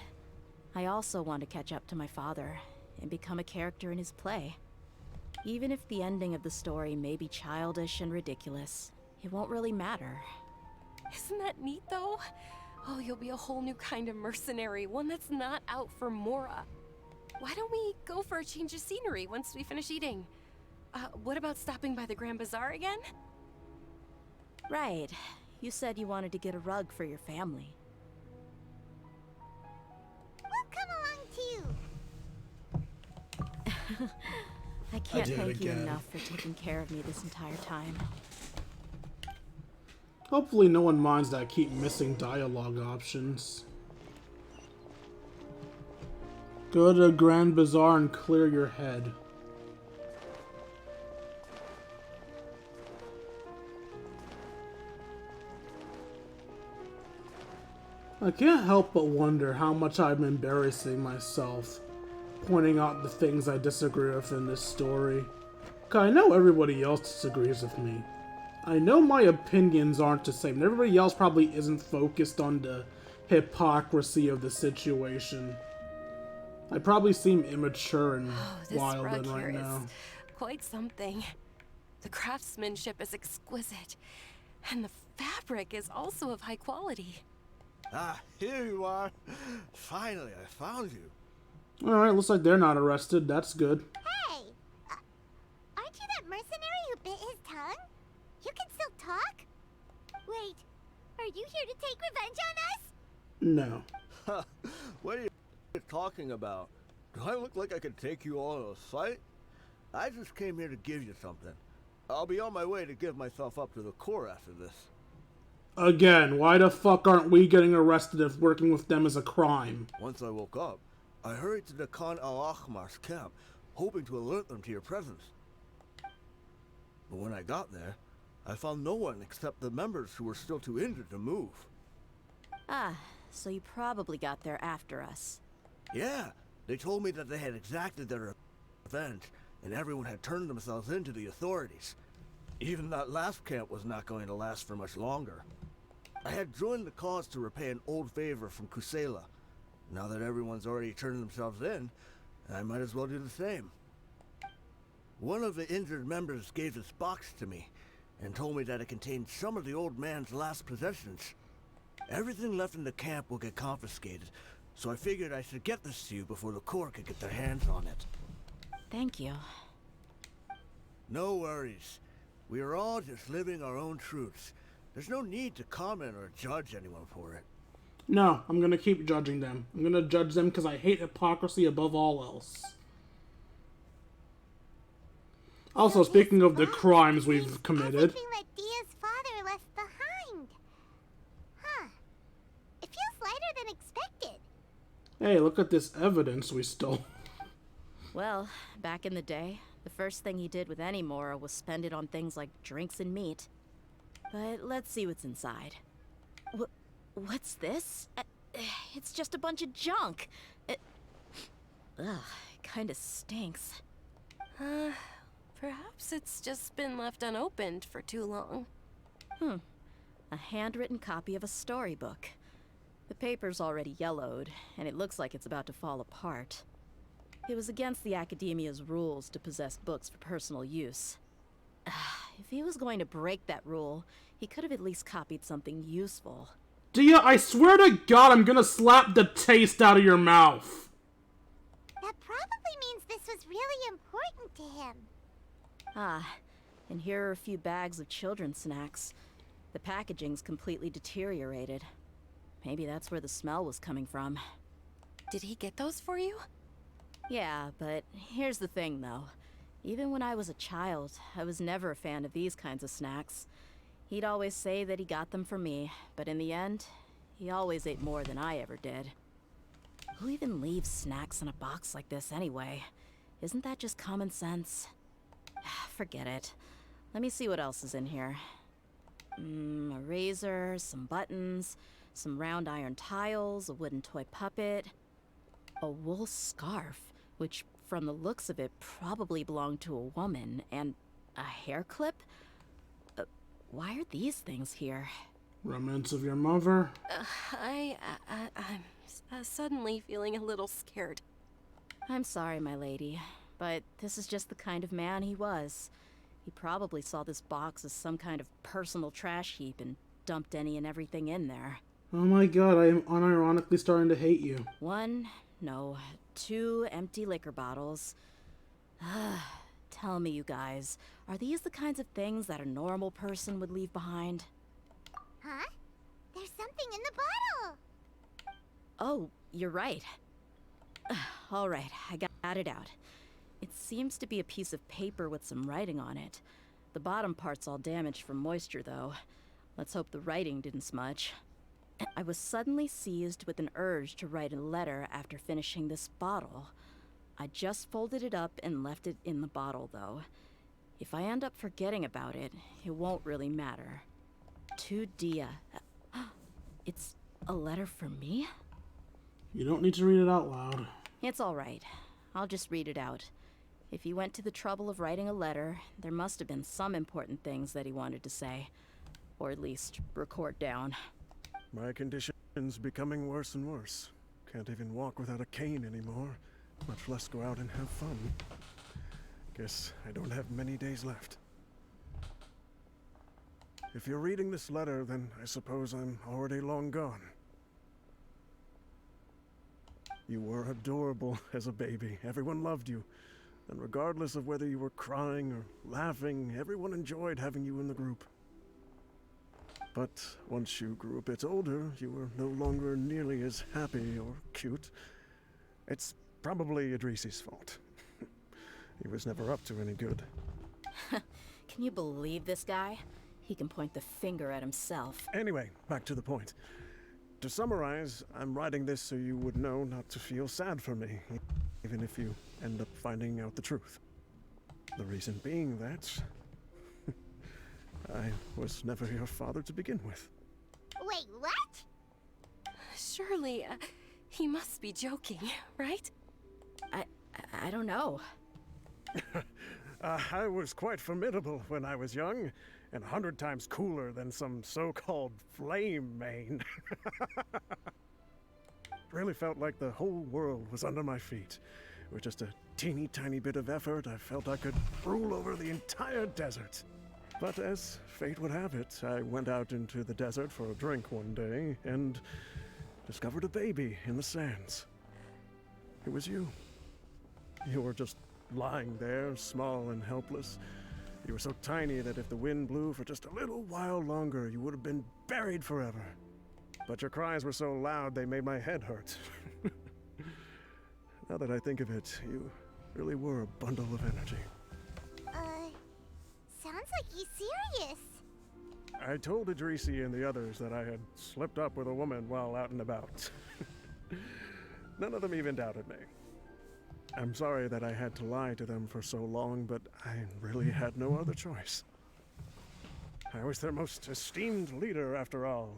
I also want to catch up to my father and become a character in his play. Even if the ending of the story may be childish and ridiculous, it won't really matter. Isn't that neat, though? Oh, you'll be a whole new kind of mercenary, one that's not out for Mora. Why don't we go for a change of scenery once we finish eating? What about stopping by the Grand Bazaar again? Right. You said you wanted to get a rug for your family. We'll come along too. I can't did it thank you again. enough for taking care of me this entire time. Hopefully no one minds that I keep missing dialogue options. Go to the Grand Bazaar and clear your head. I can't help but wonder how much I'm embarrassing myself, pointing out the things I disagree with in this story. 'Cause I know everybody else disagrees with me. I know my opinions aren't the same, and everybody else probably isn't focused on the hypocrisy of the situation. I probably seem immature and wild rug right here now. is quite something. The craftsmanship is exquisite, and the fabric is also of high quality. Ah, here you are. Finally, I found you. Alright, looks like they're not arrested. That's good. Hey! Aren't you that mercenary who bit his tongue? You can still talk? Wait, are you here to take revenge on us? No. What are you talking about? Do I look like I could take you all in a fight? I just came here to give you something. I'll be on my way to give myself up to the Corps after this. Again, why the fuck aren't we getting arrested if working with them is a crime? Once I woke up, I hurried to the Khan al-Ahmar's camp, hoping to alert them to your presence. But when I got there, I found no one except the members who were still too injured to move. Ah, so you probably got there after us. Yeah, they told me that they had exacted their revenge, and everyone had turned themselves in to the authorities. Even that last camp was not going to last for much longer. I had joined the cause to repay an old favor from Kusela. Now that everyone's already turned themselves in, I might as well do the same. One of the injured members gave this box to me, and told me that it contained some of the old man's last possessions. Everything left in the camp will get confiscated, so I figured I should get this to you before the Corps could get their hands on it. Thank you. No worries. We are all just living our own truths. There's no need to comment or judge anyone for it. No, I'm gonna keep judging them. I'm gonna judge them because I hate hypocrisy above all else. Also, speaking of the crimes we've committed... Everything that Dia's father left behind. Huh. It feels lighter than expected. Hey, look at this evidence we stole. Well, back in the day, the first thing he did with any Mora was spend it on things like drinks and meat. But let's see what's inside. What's this? It's just a bunch of junk. Ugh, it kinda stinks. Perhaps it's just been left unopened for too long. A handwritten copy of a storybook. The paper's already yellowed, and it looks like it's about to fall apart. It was against the Academia's rules to possess books for personal use. If he was going to break that rule, he could have at least copied something useful. Dia, I swear to God I'm gonna slap the taste out of your mouth! That probably means this was really important to him. And here are a few bags of children's snacks. The packaging's completely deteriorated. Maybe that's where the smell was coming from. Did he get those for you? Yeah, but here's the thing, though. Even when I was a child, I was never a fan of these kinds of snacks. He'd always say that he got them for me, but in the end, he always ate more than I ever did. Who even leaves snacks in a box like this anyway? Isn't that just common sense? Forget it. Let me see what else is in here. A razor, some buttons, some round iron tiles, a wooden toy puppet, a wool scarf, which from the looks of it probably belonged to a woman, and a hair clip? Why are these things here? Remnants of your mother? I'm suddenly feeling a little scared. I'm sorry, my lady, but this is just the kind of man he was. He probably saw this box as some kind of personal trash heap and dumped any and everything in there. Oh my God, I am unironically starting to hate you. 2 empty liquor bottles. Tell me, you guys, are these the kinds of things that a normal person would leave behind? Huh? There's something in the bottle! Oh, you're right. All right, I got it out. It seems to be a piece of paper with some writing on it. The bottom part's all damaged from moisture, though. Let's hope the writing didn't smudge. I was suddenly seized with an urge to write a letter after finishing this bottle. I just folded it up and left it in the bottle, though. If I end up forgetting about it, it won't really matter. To Dehyah. It's a letter for me? You don't need to read it out loud. It's all right. I'll just read it out. If he went to the trouble of writing a letter, there must have been some important things that he wanted to say. Or at least record down. My condition's becoming worse and worse. Can't even walk without a cane anymore, much less go out and have fun. Guess I don't have many days left. If you're reading this letter, then I suppose I'm already long gone. You were adorable as a baby. Everyone loved you. And regardless of whether you were crying or laughing, everyone enjoyed having you in the group. But once you grew a bit older, you were no longer nearly as happy or cute. It's probably Idrisi's fault. He was never up to any good. Can you believe this guy? He can point the finger at himself. Anyway, back to the point. To summarize, I'm writing this so you would know not to feel sad for me, even if you end up finding out the truth. The reason being that I was never your father to begin with. Wait, what? Surely, he must be joking, right? I don't know. I was quite formidable when I was young, and 100 times cooler than some so-called flame main. Really felt like the whole world was under my feet. With just a teeny tiny bit of effort, I felt I could rule over the entire desert. But as fate would have it, I went out into the desert for a drink one day and discovered a baby in the sands. It was you. You were just lying there, small and helpless. You were so tiny that if the wind blew for just a little while longer, you would have been buried forever. But your cries were so loud they made my head hurt. Now that I think of it, you really were a bundle of energy. Sounds like he's serious. I told Idrisi and the others that I had slipped up with a woman while out and about. None of them even doubted me. I'm sorry that I had to lie to them for so long, but I really had no other choice. I was their most esteemed leader, after all.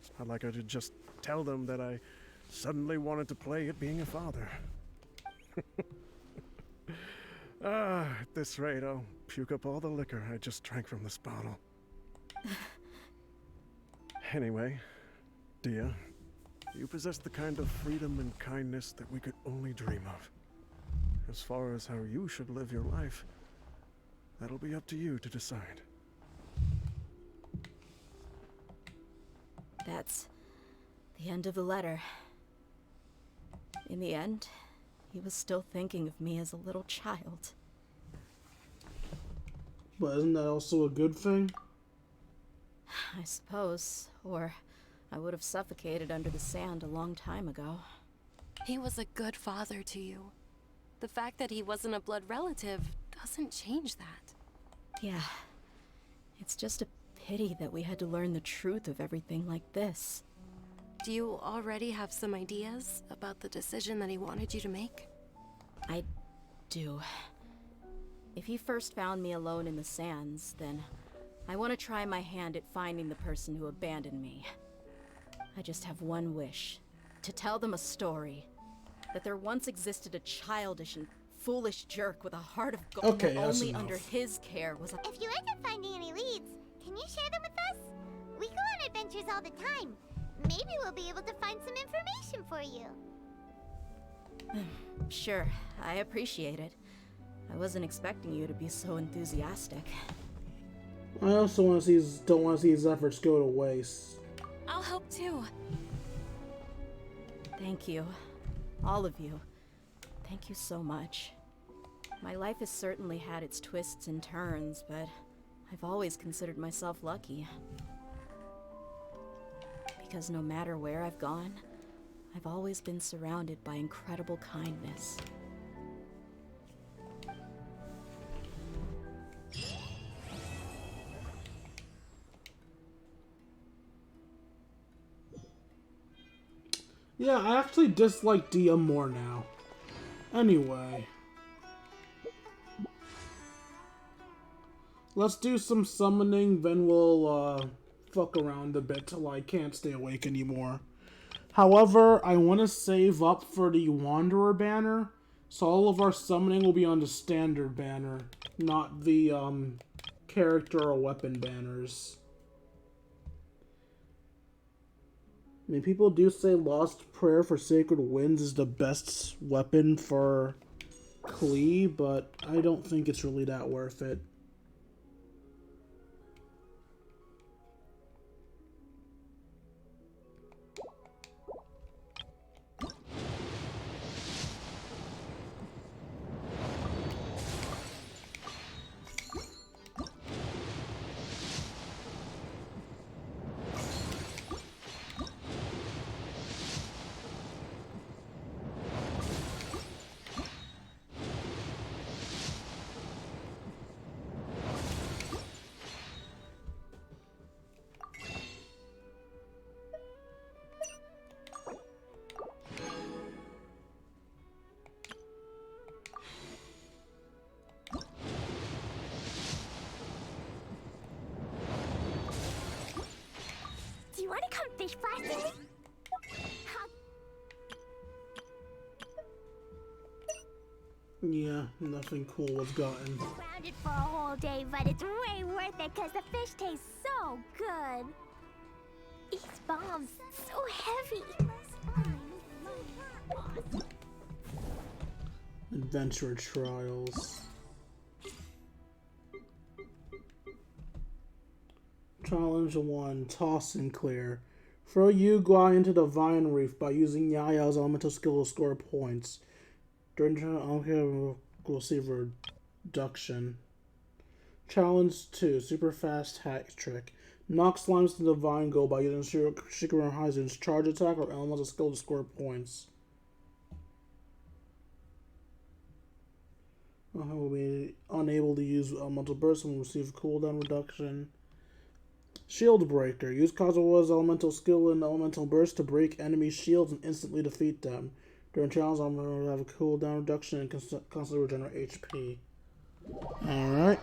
It's not like I could just tell them that I suddenly wanted to play at being a father. At this rate, I'll puke up all the liquor I just drank from this bottle. Anyway, Dehyah, you possess the kind of freedom and kindness that we could only dream of. As far as how you should live your life, that'll be up to you to decide. That's the end of the letter. In the end, he was still thinking of me as a little child. But isn't that also a good thing? I suppose, or I would have suffocated under the sand a long time ago. He was a good father to you. The fact that he wasn't a blood relative doesn't change that. Yeah. It's just a pity that we had to learn the truth of everything like this. Do you already have some ideas about the decision that he wanted you to make? I do. If he first found me alone in the sands, then I want to try my hand at finding the person who abandoned me. I just have one wish. To tell them a story. That there once existed a childish and foolish jerk with a heart of gold Okay, that that's only enough. under his care was a— If you end up finding any leads, can you share them with us? We go on adventures all the time. Maybe we'll be able to find some information for you. Sure, I appreciate it. I wasn't expecting you to be so enthusiastic. I also don't want to see his efforts go to waste. I'll help too. Thank you. All of you. Thank you so much. My life has certainly had its twists and turns, but I've always considered myself lucky. Because no matter where I've gone, I've always been surrounded by incredible kindness. Yeah, I actually dislike Dehyah more now. Anyway. Let's do some summoning, then we'll, fuck around a bit till I can't stay awake anymore. However, I want to save up for the Wanderer banner, so all of our summoning will be on the standard banner, not the, character or weapon banners. I mean, people do say Lost Prayer for Sacred Winds is the best weapon for Klee, but I don't think it's really that worth it. Do you want to come fish blasting me? Yeah, nothing cool was gotten. Grounded for a whole day, but it's way worth it because the fish tastes so good. These bombs, so heavy. Adventure Trials. Challenge 1. Toss and clear. Throw Yu-Guai into the Vine Reef by using Yayao's elemental skill to score points. During the challenge, we'll see reduction. Challenge 2. Super fast hack trick. Knock slimes to the vine goal by using Shikara Heisen's charge attack or elemental skill to score points. Will be unable to use elemental burst and will receive cooldown reduction. Shield Breaker. Use Kazuha's elemental skill and elemental burst to break enemy shields and instantly defeat them. During challenge, I'm going to have a cooldown reduction and constantly regenerate HP. Alright.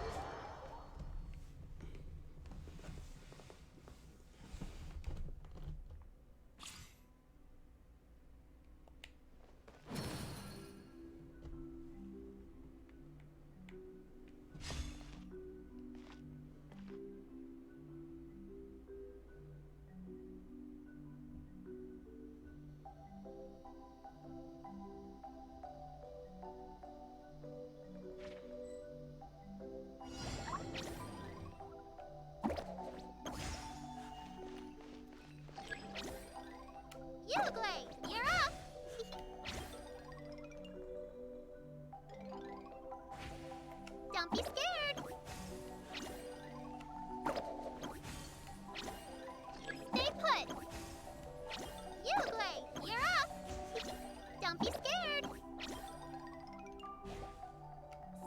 Yu-Guai, you're up! Don't be scared! Stay put! Yu-Guai, you're up! Don't be scared!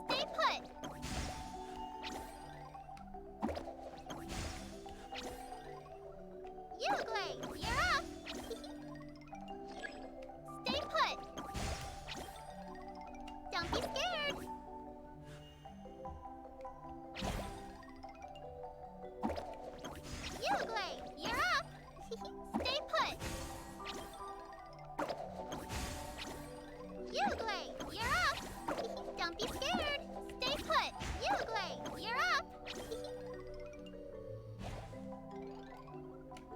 Stay put! Yu-Guai, you're up! Stay put! Don't be scared! Yu-Guai, you're up! Stay put! Yu-Guai, you're up! Don't be scared! Stay put! Yu-Guai, you're up!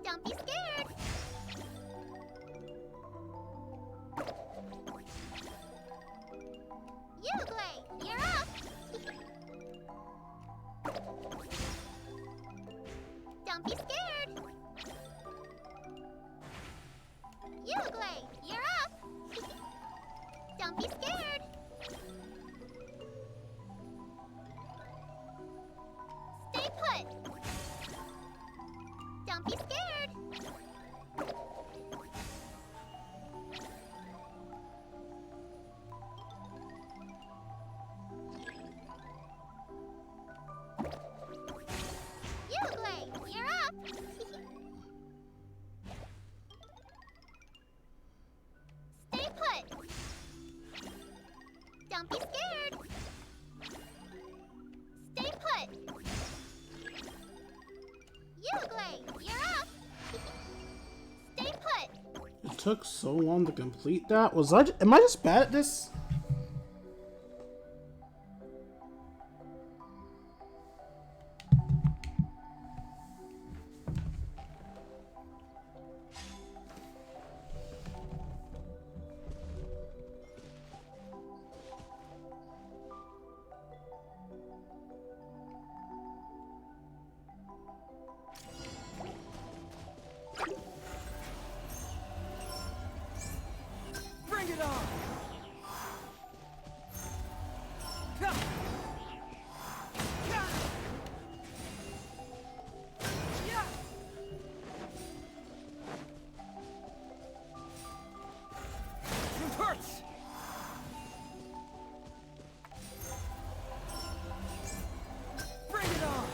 Don't be scared! Yu-Guai, you're up! Don't be scared! Yu-Guai, you're up! Don't be scared! Stay put! Don't be scared! Yu-Guai, you're up! You're up! Stay put! It took so long to complete that? Am I just bad at this? Bring it on! It hurts! Bring it on!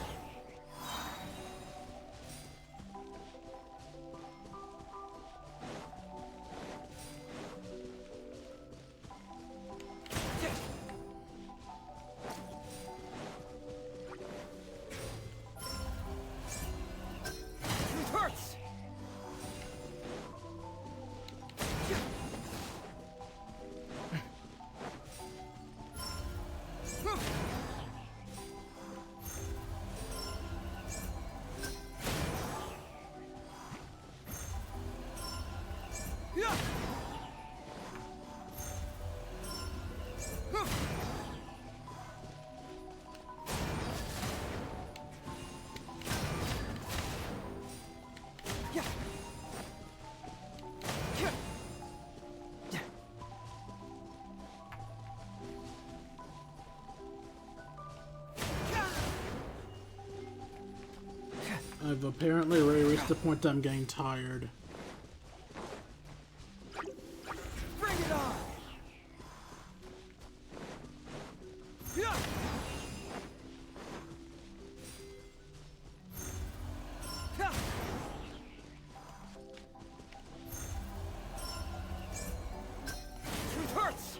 It hurts! I've apparently already reached the point that I'm getting tired. Bring it on! It hurts!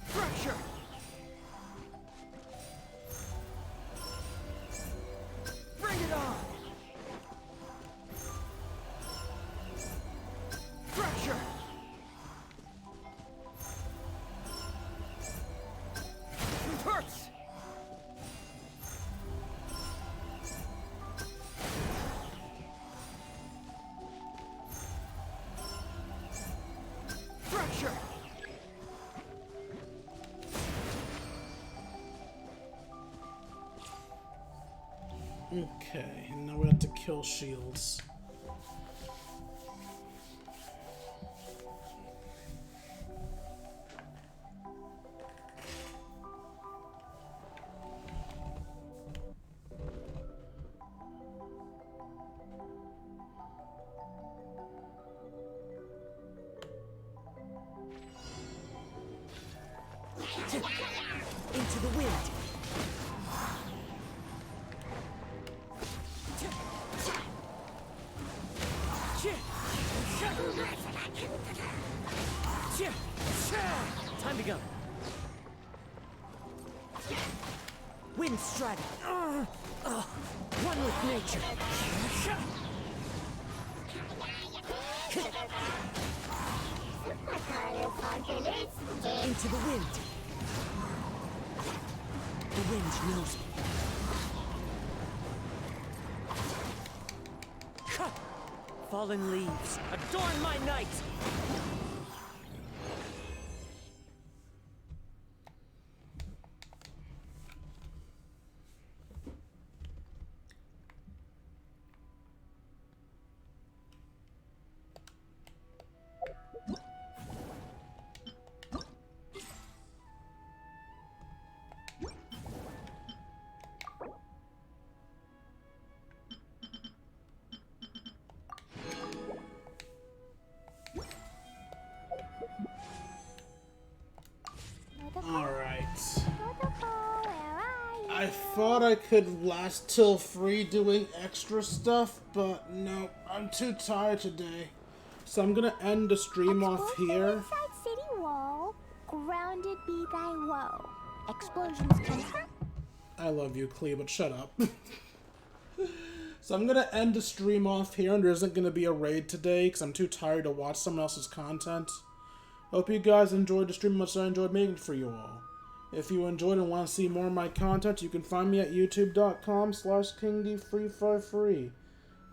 Fracture! Bring it on! Fracture! It hurts! Fracture! Okay, now we have to kill shields. Into the wind! Time to go. Wind strike. One with nature. Into the wind. The wind knows me. Fallen leaves, adorn my night! I thought I could last till 3 doing extra stuff, but no, I'm too tired today. So I'm gonna end the stream off here. Inside city wall, grounded be thy woe. Explosions can hurt. I love you, Clee, but shut up. So I'm gonna end the stream off here, and there isn't gonna be a raid today because I'm too tired to watch someone else's content. Hope you guys enjoyed the stream as much as I enjoyed making it for you all. If you enjoyed and want to see more of my content, you can find me at youtube.com/KingD353.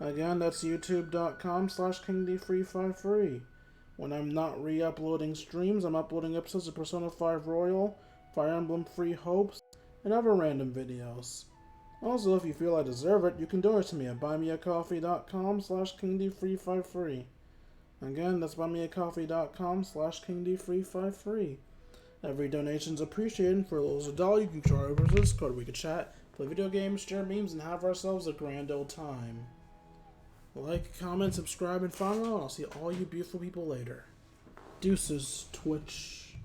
Again, that's youtube.com/KingD353. When I'm not re-uploading streams, I'm uploading episodes of Persona 5 Royal, Fire Emblem Free Hopes, and other random videos. Also, if you feel I deserve it, you can donate to me at buymeacoffee.com/KingD353. Again, that's buymeacoffee.com/KingD353. Every donation's appreciated. For those $1, you can join our Discord. We can chat, play video games, share memes, and have ourselves a grand old time. Like, comment, subscribe, and follow, and I'll see all you beautiful people later. Deuces, Twitch.